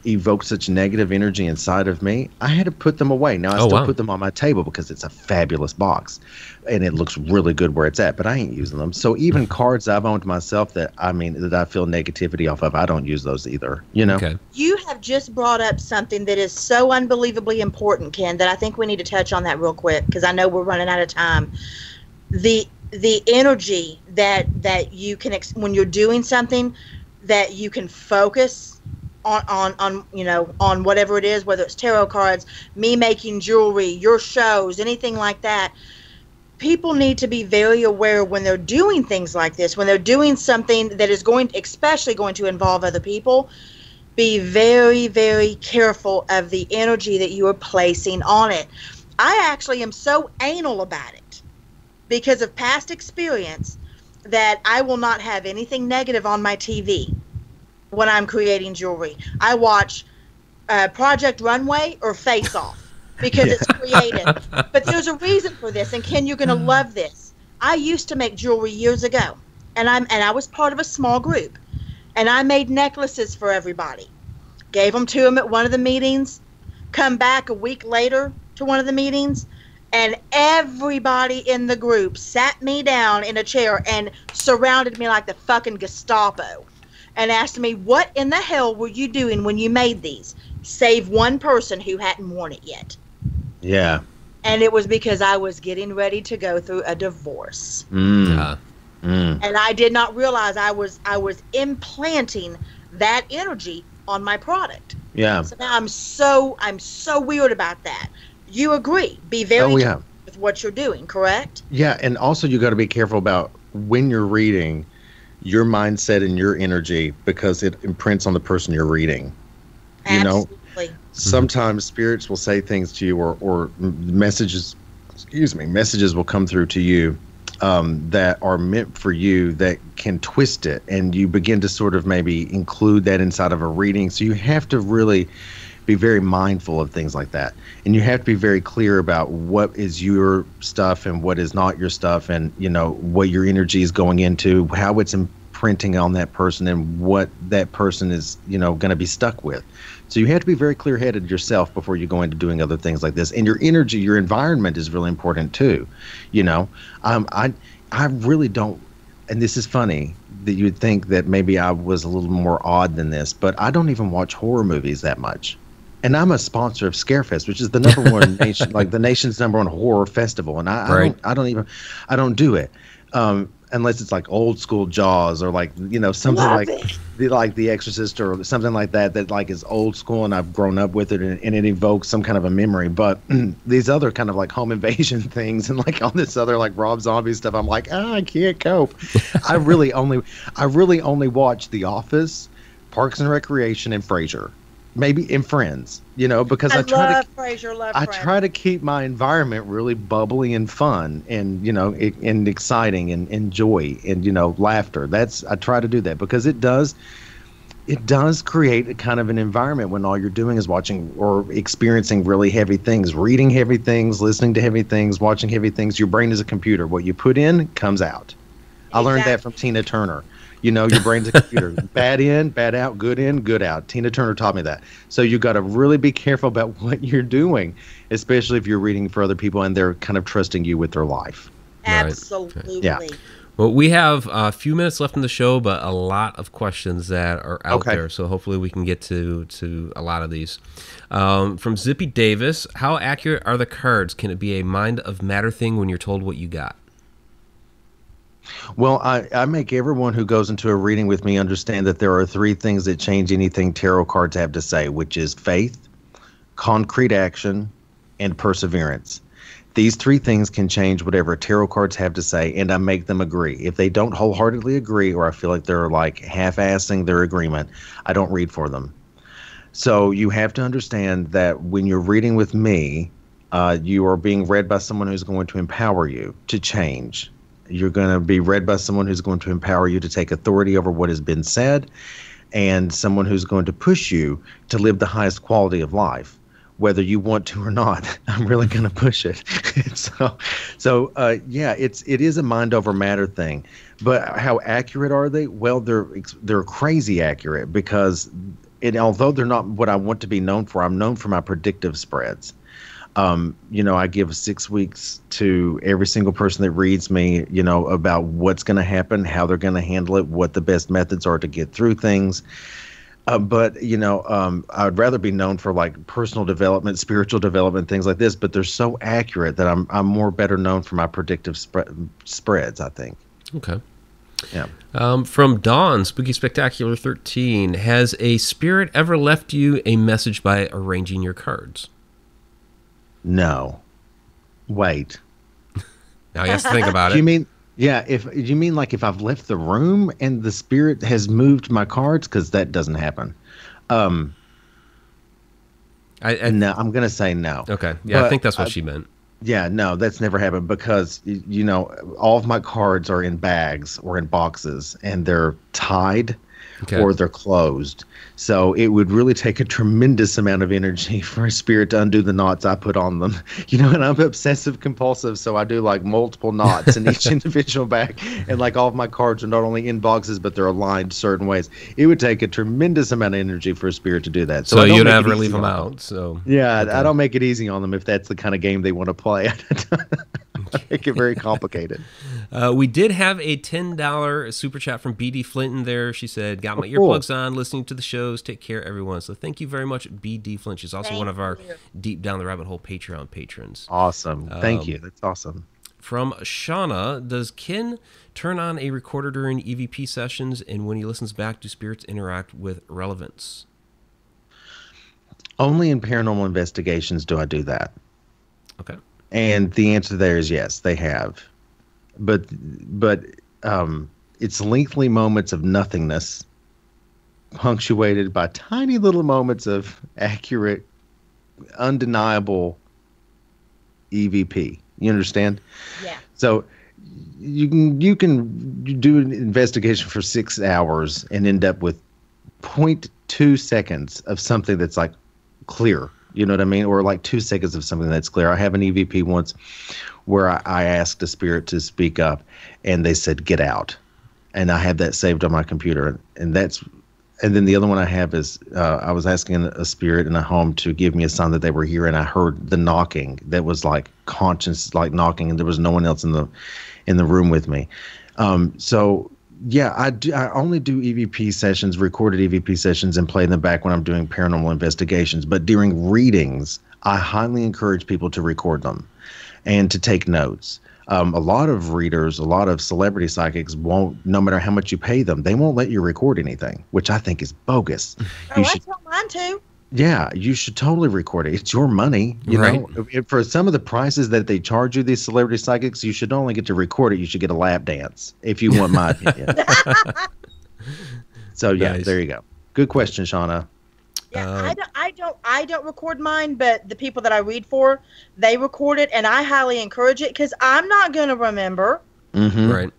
evoked such negative energy inside of me, I had to put them away. Now, I still put them on my table because it's a fabulous box, and it looks really good where it's at, but I ain't using them. So even cards I've owned myself that I feel negativity off of, I don't use those either, Okay.
You have just brought up something that is so unbelievably important, Ken, that I think we need to touch on that real quick, because I know we're running out of time. The energy that you can, when you're doing something, that you can focus on whatever it is, whether it's tarot cards, me making jewelry, your shows, anything like that. People need to be very aware when they're doing things like this, when they're doing something that is especially going to involve other people. Be very, very careful of the energy that you are placing on it. I actually am so anal about it because of past experience that I will not have anything negative on my TV. When I'm creating jewelry, I watch Project Runway or Face Off because it's creative. But there's a reason for this, and Ken, you're going to love this. I used to make jewelry years ago, and I was part of a small group, and I made necklaces for everybody. Gave them to them at one of the meetings. Come back a week later to one of the meetings, and everybody in the group sat me down in a chair and surrounded me like the fucking Gestapo. And asked me, what in the hell were you doing when you made these? Save one person who hadn't worn it yet.
Yeah.
And it was because I was getting ready to go through a divorce. And I did not realize I was implanting that energy on my product.
Yeah.
So now I'm so weird about that. You agree. Be very careful with what you're doing, correct?
Yeah, and also you got to be careful about when you're reading your mindset and your energy, because it imprints on the person you're reading.
Absolutely.
Sometimes spirits will say things to you, or messages will come through to you that are meant for you that can twist it, and you begin to sort of maybe include that inside of a reading. So you have to really be very mindful of things like that, and you have to be very clear about what is your stuff and what is not your stuff, and what your energy is going into, how it's imprinting on that person, and what that person is going to be stuck with. So you have to be very clear-headed yourself before you go into doing other things like this. And your energy, your environment is really important too. You know, I really don't, and this is funny that you'd think that maybe I was a little more odd than this, but I don't even watch horror movies that much. And I'm a sponsor of Scarefest, which is the number one nation, like the nation's number one horror festival. And I don't do it. Unless it's like old school Jaws or like, you know, something like The Exorcist or something like that like is old school and I've grown up with it and it evokes some kind of a memory. But these other kind of like home invasion things and like all this other like Rob Zombie stuff, I'm like, I can't cope. I really only watch The Office, Parks and Recreation, and Frasier. Maybe in Friends, you know, because I try to keep my environment really bubbly and fun and, you know, and exciting and joy and, you know, laughter. I try to do that because it does create a kind of an environment when all you're doing is watching or experiencing really heavy things, reading heavy things, listening to heavy things, watching heavy things. Your brain is a computer. What you put in comes out. I learned that from Tina Turner. You know, your brain's a computer. Bad in, bad out, good in, good out. Tina Turner taught me that. So you got to really be careful about what you're doing, especially if you're reading for other people and they're kind of trusting you with their life.
Absolutely.
Yeah.
Well, we have a few minutes left in the show, but a lot of questions that are out there. So hopefully we can get to a lot of these. From Zippy Davis, how accurate are the cards? Can it be a mind of matter thing when you're told what you got?
Well, I make everyone who goes into a reading with me understand that there are three things that change anything tarot cards have to say, which is faith, concrete action, and perseverance. These three things can change whatever tarot cards have to say, and I make them agree. If they don't wholeheartedly agree, or I feel like they're like half-assing their agreement, I don't read for them. So you have to understand that when you're reading with me, you are being read by someone who's going to empower you to change. You're going to be read by someone who's going to empower you to take authority over what has been said, and someone who's going to push you to live the highest quality of life, whether you want to or not. I'm really going to push it. Yeah, it is a mind over matter thing. But how accurate are they? Well, they're crazy accurate because although they're not what I want to be known for, I'm known for my predictive spreads. You know, I give 6 weeks to every single person that reads me, you know, about what's going to happen, how they're going to handle it, what the best methods are to get through things. But, you know, I'd rather be known for like personal development, spiritual development, things like this. But they're so accurate that I'm more better known for my predictive spreads, I think.
Okay.
Yeah.
From Dawn, Spooky Spectacular 13, has a spirit ever left you a message by arranging your cards?
No. Wait.
Now you have to think about it.
You mean, yeah, if you mean like if I've left the room and the spirit has moved my cards, because that doesn't happen. No, I'm gonna say no.
Okay. Yeah, I think that's what she meant.
Yeah, no, that's never happened because, you know, all of my cards are in bags or in boxes and they're tied or they're closed. So it would really take a tremendous amount of energy for a spirit to undo the knots I put on them. You know, and I'm obsessive compulsive, so I do like multiple knots in each individual bag. And like all of my cards are not only in boxes, but they're aligned certain ways. It would take a tremendous amount of energy for a spirit to do that.
So you'd never leave them out. So
yeah, I don't make it easy on them if that's the kind of game they want to play. Make it very complicated.
We did have a $10 super chat from BD Flint in there. She said, got my earplugs on, listening to the shows. Take care, everyone. So thank you very much, BD Flint. She's also one of our Deep Down the Rabbit Hole Patreon patrons.
Awesome. Thank you. That's awesome.
From Shauna, does Ken turn on a recorder during EVP sessions, and when he listens back, do spirits interact with relevance?
Only in paranormal investigations do I do that.
Okay.
And the answer there is yes, they have. But it's lengthy moments of nothingness punctuated by tiny little moments of accurate, undeniable EVP. You understand?
Yeah.
So you can do an investigation for 6 hours and end up with 0.2 seconds of something that's like clear. You know what I mean? Or like 2 seconds of something that's clear. I have an EVP once where I asked a spirit to speak up and they said, get out. And I had that saved on my computer. And that's And then the other one I have is I was asking a spirit in a home to give me a sign that they were here, and I heard the knocking that was like conscious, like knocking, and there was no one else in the room with me. So yeah, I only do EVP sessions, recorded EVP sessions, and play in the back when I'm doing paranormal investigations. But during readings, I highly encourage people to record them and to take notes. A lot of readers, a lot of celebrity psychics won't, no matter how much you pay them, they won't let you record anything, which I think is bogus.
Oh, I tell mine too.
Yeah, you should totally record it. It's your money, you know. For some of the prices that they charge you, these celebrity psychics, you should not only get to record it, you should get a lap dance, if you want my opinion. So yeah, nice. There you go. Good question, Shauna.
Yeah, I don't record mine, but the people that I read for, they record it, and I highly encourage it because I'm not going to remember.
Mm-hmm.
Right.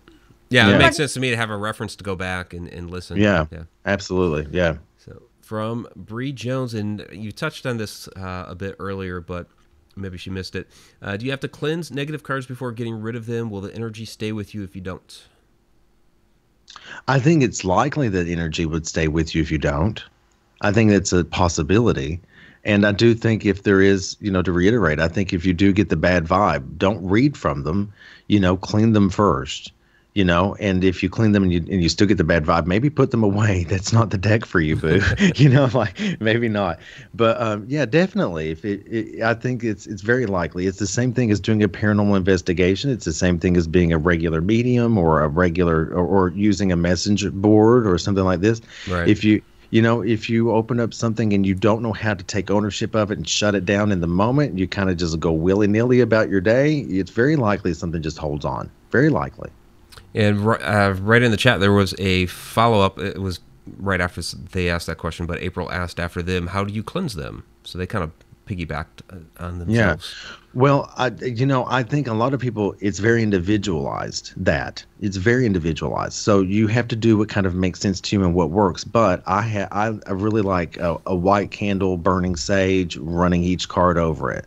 Yeah, it makes sense to me to have a reference to go back and listen.
Yeah, absolutely. Yeah.
So from Bree Jones, and you touched on this a bit earlier, but maybe she missed it. Do you have to cleanse negative cards before getting rid of them? Will the energy stay with you if you don't?
I think it's likely that energy would stay with you if you don't. I think that's a possibility. And I do think if there is, to reiterate, I think if you do get the bad vibe, don't read from them, clean them first, and if you clean them and you still get the bad vibe, maybe put them away. That's not the deck for you, boo. Maybe not. But yeah, definitely. I think it's very likely. It's the same thing as doing a paranormal investigation. It's the same thing as being a regular medium or a regular or using a messenger board or something like this.
Right.
If you open up something and you don't know how to take ownership of it and shut it down in the moment, you kind of just go willy-nilly about your day, it's very likely something just holds on. Very likely.
And right in the chat, there was a follow-up. It was right after they asked that question, but April asked after them, how do you cleanse them? So they kind of piggybacked on themselves.
Yeah. Well, I think a lot of people, it's very individualized, It's very individualized. So you have to do what kind of makes sense to you and what works. But I really like a white candle, burning sage, running each card over it.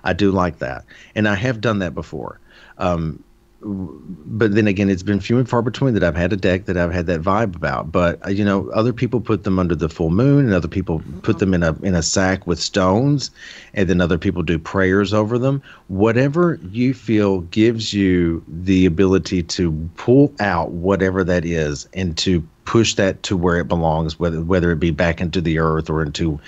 I do like that. And I have done that before. But then again, it's been few and far between that I've had a deck that I've had that vibe about. But other people put them under the full moon, and other people put them in a sack with stones, and then other people do prayers over them. Whatever you feel gives you the ability to pull out whatever that is and to push that to where it belongs, whether it be back into the earth or into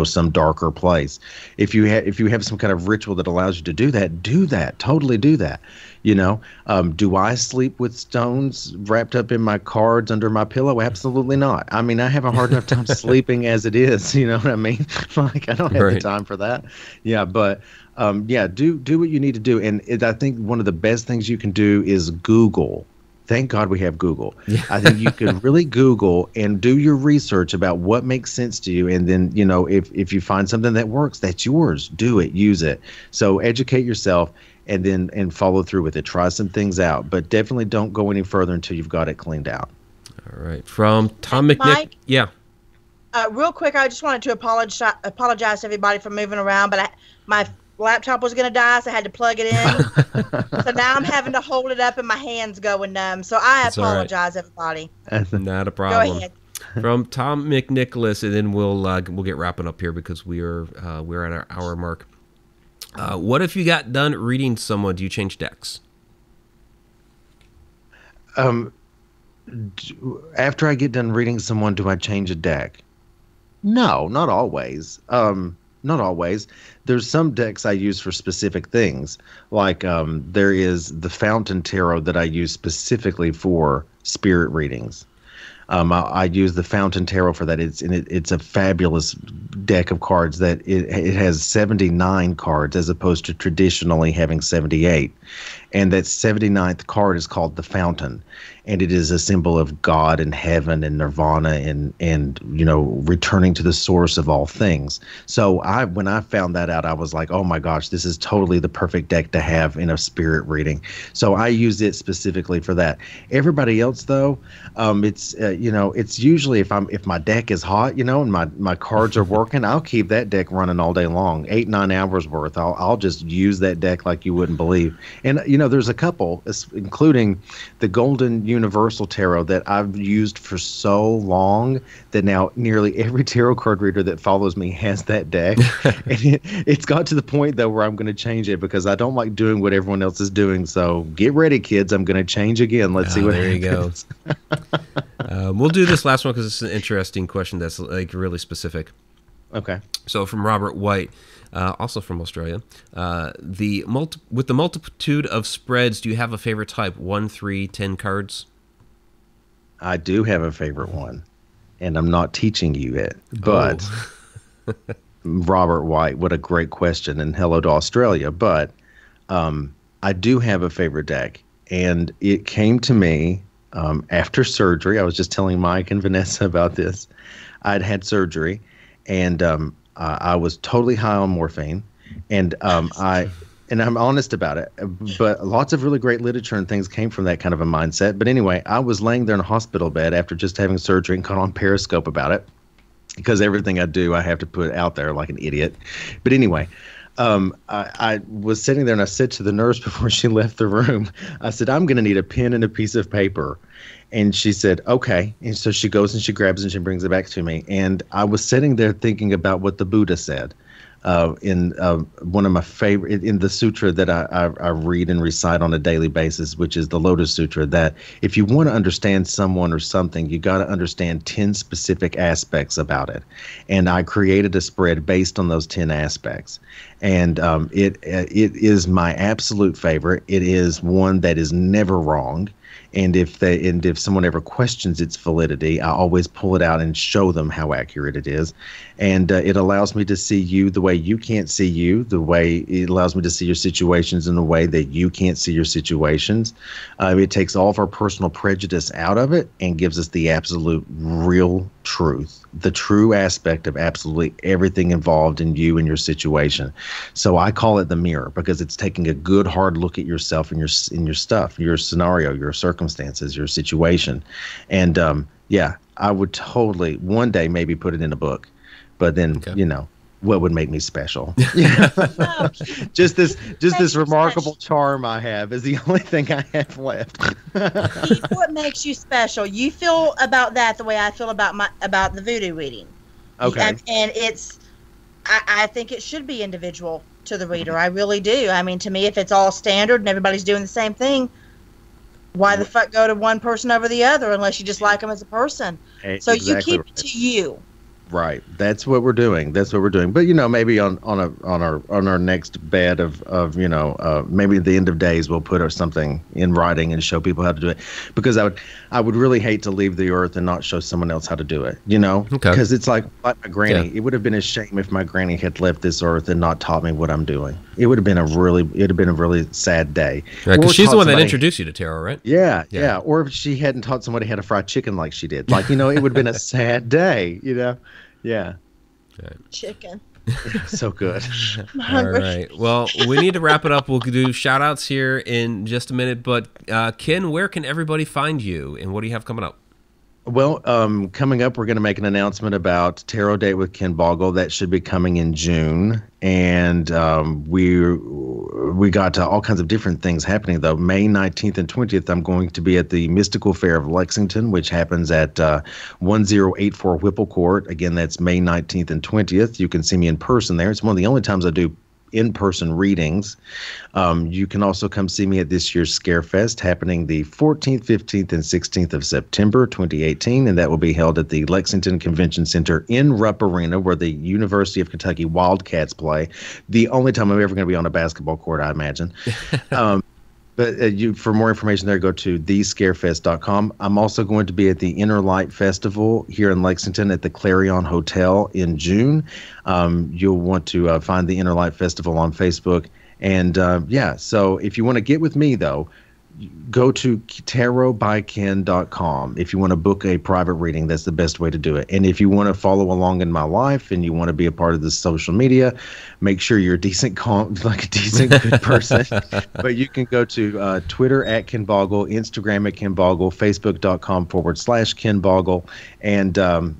some darker place. If you have some kind of ritual that allows you to do that. Totally do that. Do I sleep with stones wrapped up in my cards under my pillow? Absolutely not. I mean, I have a hard enough time sleeping as it is. You know what I mean? Like, I don't have the time for that. Yeah, but do what you need to do. And I think one of the best things you can do is Google. Thank God we have Google. Yeah. I think you can really Google and do your research about what makes sense to you. And then, if you find something that works, that's yours. Do it. Use it. So educate yourself and follow through with it. Try some things out. But definitely don't go any further until you've got it cleaned out.
All right. From Tom McNick.
Mike,
yeah.
Real quick, I just wanted to apologize to everybody for moving around, but my laptop was going to die, so I had to plug it in. So now I'm having to hold it up and my hand's going numb. So I apologize, everybody.
Not a problem.
Go ahead.
From Tom McNicholas, and then we'll get wrapping up here because we're at our hour mark. What if you got done reading someone? Do you change decks?
After I get done reading someone, do I change a deck? No, not always. Not always. There's some decks I use for specific things. Like there is the Fountain Tarot that I use specifically for spirit readings. I use the Fountain Tarot for that. It's a fabulous deck of cards that it has 79 cards as opposed to traditionally having 78. And that 79th card is called the Fountain. And it is a symbol of God and heaven and nirvana and returning to the source of all things. So when I found that out, I was like, oh my gosh, this is totally the perfect deck to have in a spirit reading. So I use it specifically for that. Everybody else, though, it's it's usually if my deck is hot, and my cards are working, I'll keep that deck running all day long, 8-9 hours worth. I'll just use that deck like you wouldn't believe. And there's a couple, including the Golden Universal Tarot, that I've used for so long that now nearly every tarot card reader that follows me has that deck. And it's got to the point though where I'm going to change it because I don't like doing what everyone else is doing. So get ready, kids. I'm going to change again. Let's see what happens.
There you go. We'll do this last one because it's an interesting question that's like really specific.
Okay.
So from Robert White, also from Australia, with the multitude of spreads, do you have a favorite type? 1, 3, 10 cards?
I do have a favorite one, and I'm not teaching you it. But Robert White, what a great question, and hello to Australia. But I do have a favorite deck, and it came to me after surgery. I was just telling Mike and Vanessa about this. I'd had surgery, and I was totally high on morphine, and I'm honest about it. But lots of really great literature and things came from that kind of a mindset. But anyway, I was laying there in a hospital bed after just having surgery and got on Periscope about it because everything I do, I have to put out there like an idiot. But anyway. I was sitting there and I said to the nurse before she left the room, I said, I'm going to need a pen and a piece of paper. And she said, okay. And so she goes and she grabs it and she brings it back to me. And I was sitting there thinking about what the Buddha said in one of my favorite, in the sutra that I read and recite on a daily basis, which is the Lotus Sutra, that if you want to understand someone or something, you got to understand 10 specific aspects about it. And I created a spread based on those 10 aspects. And it is my absolute favorite. It is one that is never wrong. And if someone ever questions its validity, I always pull it out and show them how accurate it is. And it allows me to see you the way you can't see you, it allows me to see your situations in the way that you can't see your situations. It takes all of our personal prejudice out of it and gives us the absolute real truth, the true aspect of absolutely everything involved in you and your situation. So I call it the mirror because it's taking a good hard look at yourself and your stuff, your scenario, your circumstances, your situation. And I would totally one day maybe put it in a book, but then what would make me special? Just this remarkable charm I have is the only thing I have left.
What makes you special? You feel about that the way I feel about the voodoo reading.
Okay.
And it's, I think it should be individual to the reader. I really do. I mean, to me, if it's all standard and everybody's doing the same thing, why the fuck go to one person over the other unless you just like them as a person? So you keep it to you.
Right. That's what we're doing. But maybe on our next bed of maybe at the end of days we'll put something in writing and show people how to do it, because I would really hate to leave the earth and not show someone else how to do it. Because it's like my granny. Yeah. It would have been a shame if my granny had left this earth and not taught me what I'm doing. It would have been a really sad day.
Right, because she's the one that introduced you to tarot, right?
Yeah. Or if she hadn't taught somebody how to fry chicken like she did, it would have been a sad day. Yeah.
Chicken.
So good.
All right. Well, we need to wrap it up. We'll do shout outs here in just a minute. But Ken, where can everybody find you and what do you have coming up?
Well, coming up, we're going to make an announcement about Tarot Date with Ken Boggle. That should be coming in June. And we got all kinds of different things happening, though. May 19th and 20th, I'm going to be at the Mystical Fair of Lexington, which happens at 1084 Whipple Court. Again, that's May 19th and 20th. You can see me in person there. It's one of the only times I do in-person readings. You can also come see me at this year's Scarefest happening the 14th, 15th, and 16th of September 2018, and that will be held at the Lexington Convention Center in Rupp Arena, where the University of Kentucky Wildcats play. The only time I'm ever going to be on a basketball court, I imagine. But for more information there, go to thescarefest.com. I'm also going to be at the Inner Light Festival here in Lexington at the Clarion Hotel in June. You'll want to find the Inner Light Festival on Facebook. And so if you want to get with me, though, go to tarotbyken.com. If you want to book a private reading, that's the best way to do it. And if you want to follow along in my life and you want to be a part of the social media, make sure you're a decent, like a decent, good person. But you can go to Twitter at Ken Boggle, Instagram at Ken Boggle, Facebook.com/Ken Boggle. And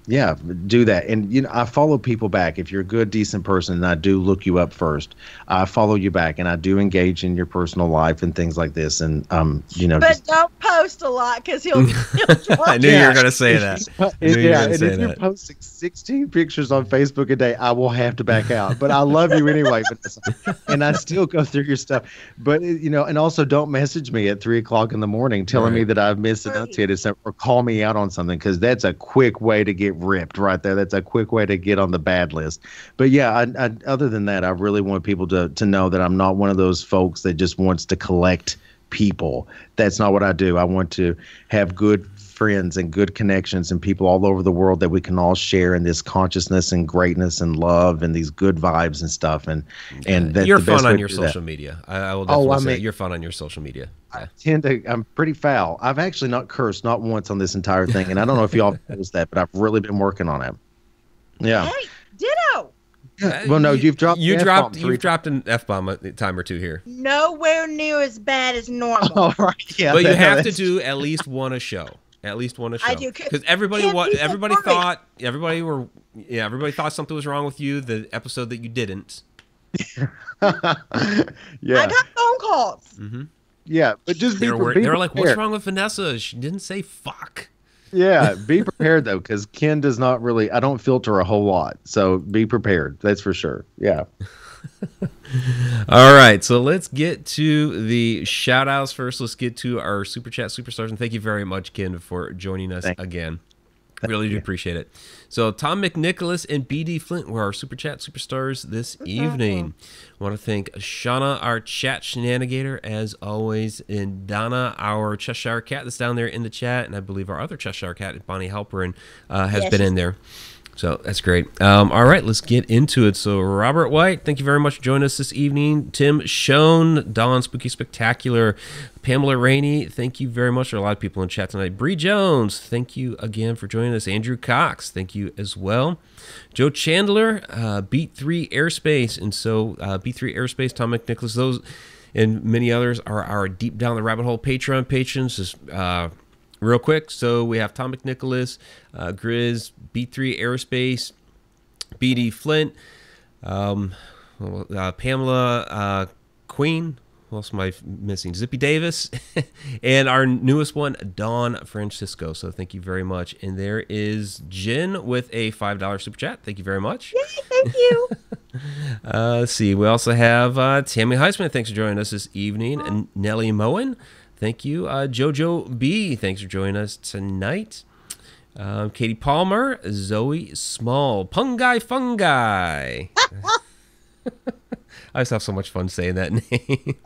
yeah, do that. And, you know, I follow people back. If you're a good, decent person, and I do look you up first, I follow you back and I do engage in your personal life and things like this. And, you know,
but don't post a lot because he'll
I knew you were going to say that.
Yeah, and if you're posting 16 pictures on Facebook a day, I will have to back out. But I love you anyway, Vanessa, and I still go through your stuff. But, you know, and also don't message me at 3 o'clock in the morning telling me that I've misenunciated something or call me out on something, because that's a quick way to get ripped right there. That's a quick way to get on the bad list. But yeah, I other than that, I really want people to know that I'm not one of those folks that just wants to collect people. That's not what I do. I want to have good friends and good connections and people all over the world that we can all share in this consciousness and greatness and love and these good vibes and stuff. And that's
you're
the best
fun on
way
your
to do that.
social media. I will definitely say you're fun on your social media.
I'm pretty foul. I've actually not cursed not once on this entire thing, and I don't know if y'all noticed that, but I've really been working on it. Yeah.
Hey, ditto.
Yeah. Well, no, you've dropped
an F-bomb a time or two here.
Nowhere near as bad as normal.
All right. Yeah.
But you have to do at least one a show. At least one a show.
I do,
because everybody thought something was wrong with you the episode that you didn't.
Yeah.
I got phone calls.
Mm-hmm.
Yeah, but just
they were like, "What's wrong with Vanessa? She didn't say fuck."
Yeah, be prepared though, because Ken does not really. I don't filter a whole lot, so be prepared. That's for sure. Yeah.
All right, so let's get to the shout outs first. Let's get to our Super Chat Superstars. And thank you very much, Ken, for joining us again. Really do appreciate it. So Tom McNicholas and BD Flint were our Super Chat Superstars this evening. I want to thank Shauna, our chat shenanigator, as always, and Donna, our Cheshire Cat that's down there in the chat, and I believe our other Cheshire Cat, Bonnie Halperin, has been in there. So that's great. All right, let's get into it. So Robert White, thank you very much for joining us this evening. Tim Schoen, Dawn Spooky Spectacular, Pamela Rainey, thank you very much. There are a lot of people in chat tonight. Bree Jones, thank you again for joining us. Andrew Cox, thank you as well. Joe Chandler, Beat 3 Airspace, and so Beat 3 Airspace, Tom McNicholas, those and many others are our Deep Down the Rabbit Hole Patreon patrons. Just real quick, so we have Tom McNicholas, Grizz, B3 Aerospace, BD Flint, Pamela Queen, who else am I missing? Zippy Davis, and our newest one, Dawn Francisco. So thank you very much. And there is Jen with a $5 super chat. Thank you very much.
Yay, thank you.
Let's see. We also have Tammy Heisman. Thanks for joining us this evening. And Nellie Moen. Thank you. Jojo B, thanks for joining us tonight. Katie Palmer, Zoe Small, Pungai Fungi. I just have so much fun saying that name.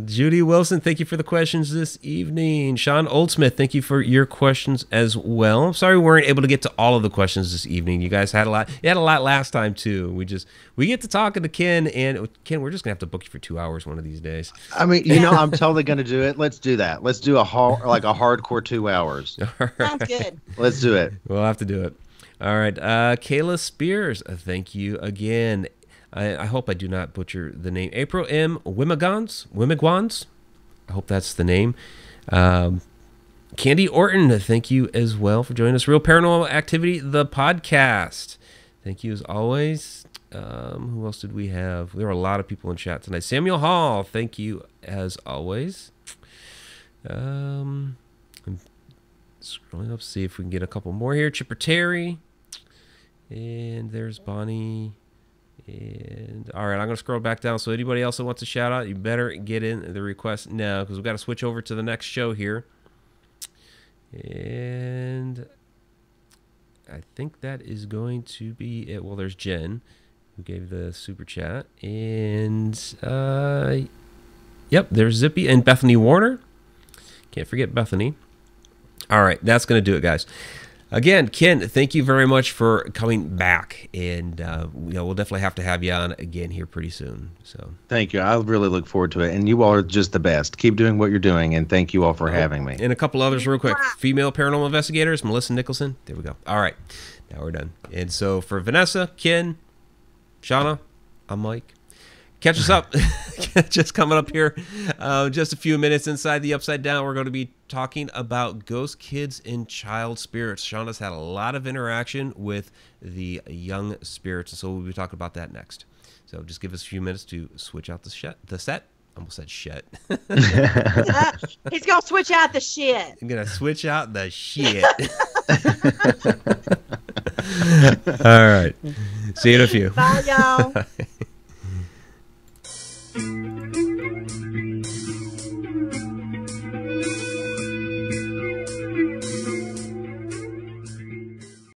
Judy Wilson, thank you for the questions this evening. Sean Oldsmith, thank you for your questions as well. I'm sorry we weren't able to get to all of the questions this evening. You guys had a lot. You had a lot last time too. We get to talking to Ken, and Ken, we're just gonna have to book you for 2 hours one of these days.
I mean, I'm totally gonna do it. Let's do that. Let's do a hardcore 2 hours.
Sounds good.
Let's do it.
We'll have to do it. All right, Kayla Spears, thank you again. I hope I do not butcher the name. April M. Wimigwans. I hope that's the name. Candy Orton, thank you as well for joining us. Real Paranormal Activity, the podcast. Thank you as always. Who else did we have? There were a lot of people in chat tonight. Samuel Hall, thank you as always. I'm scrolling up to see if we can get a couple more here. Chipper Terry. And there's Bonnie. And all right, I'm going to scroll back down. So anybody else that wants a shout out, you better get in the request now, because we've got to switch over to the next show here. And I think that is going to be it. Well, there's Jen, who gave the super chat. And yep, there's Zippy and Bethany Warner. Can't forget Bethany. All right, that's going to do it, guys. Again, Ken, thank you very much for coming back, and we'll definitely have to have you on again here pretty soon. So
thank you. I really look forward to it, and you all are just the best. Keep doing what you're doing, and thank you all for having me.
And a couple others real quick. Female paranormal investigators, Melissa Nicholson. There we go. All right, now we're done. And so for Vanessa, Ken, Shauna, I'm Mike. Catch us up. Just coming up here, just a few minutes inside the Upside Down. We're going to be talking about ghost kids and child spirits. Shauna's had a lot of interaction with the young spirits, so we'll be talking about that next. So just give us a few minutes to switch out the set. I almost said shit.
He's going to switch out the shit.
I'm going to switch out the shit. All right. See you in a few.
Bye, y'all.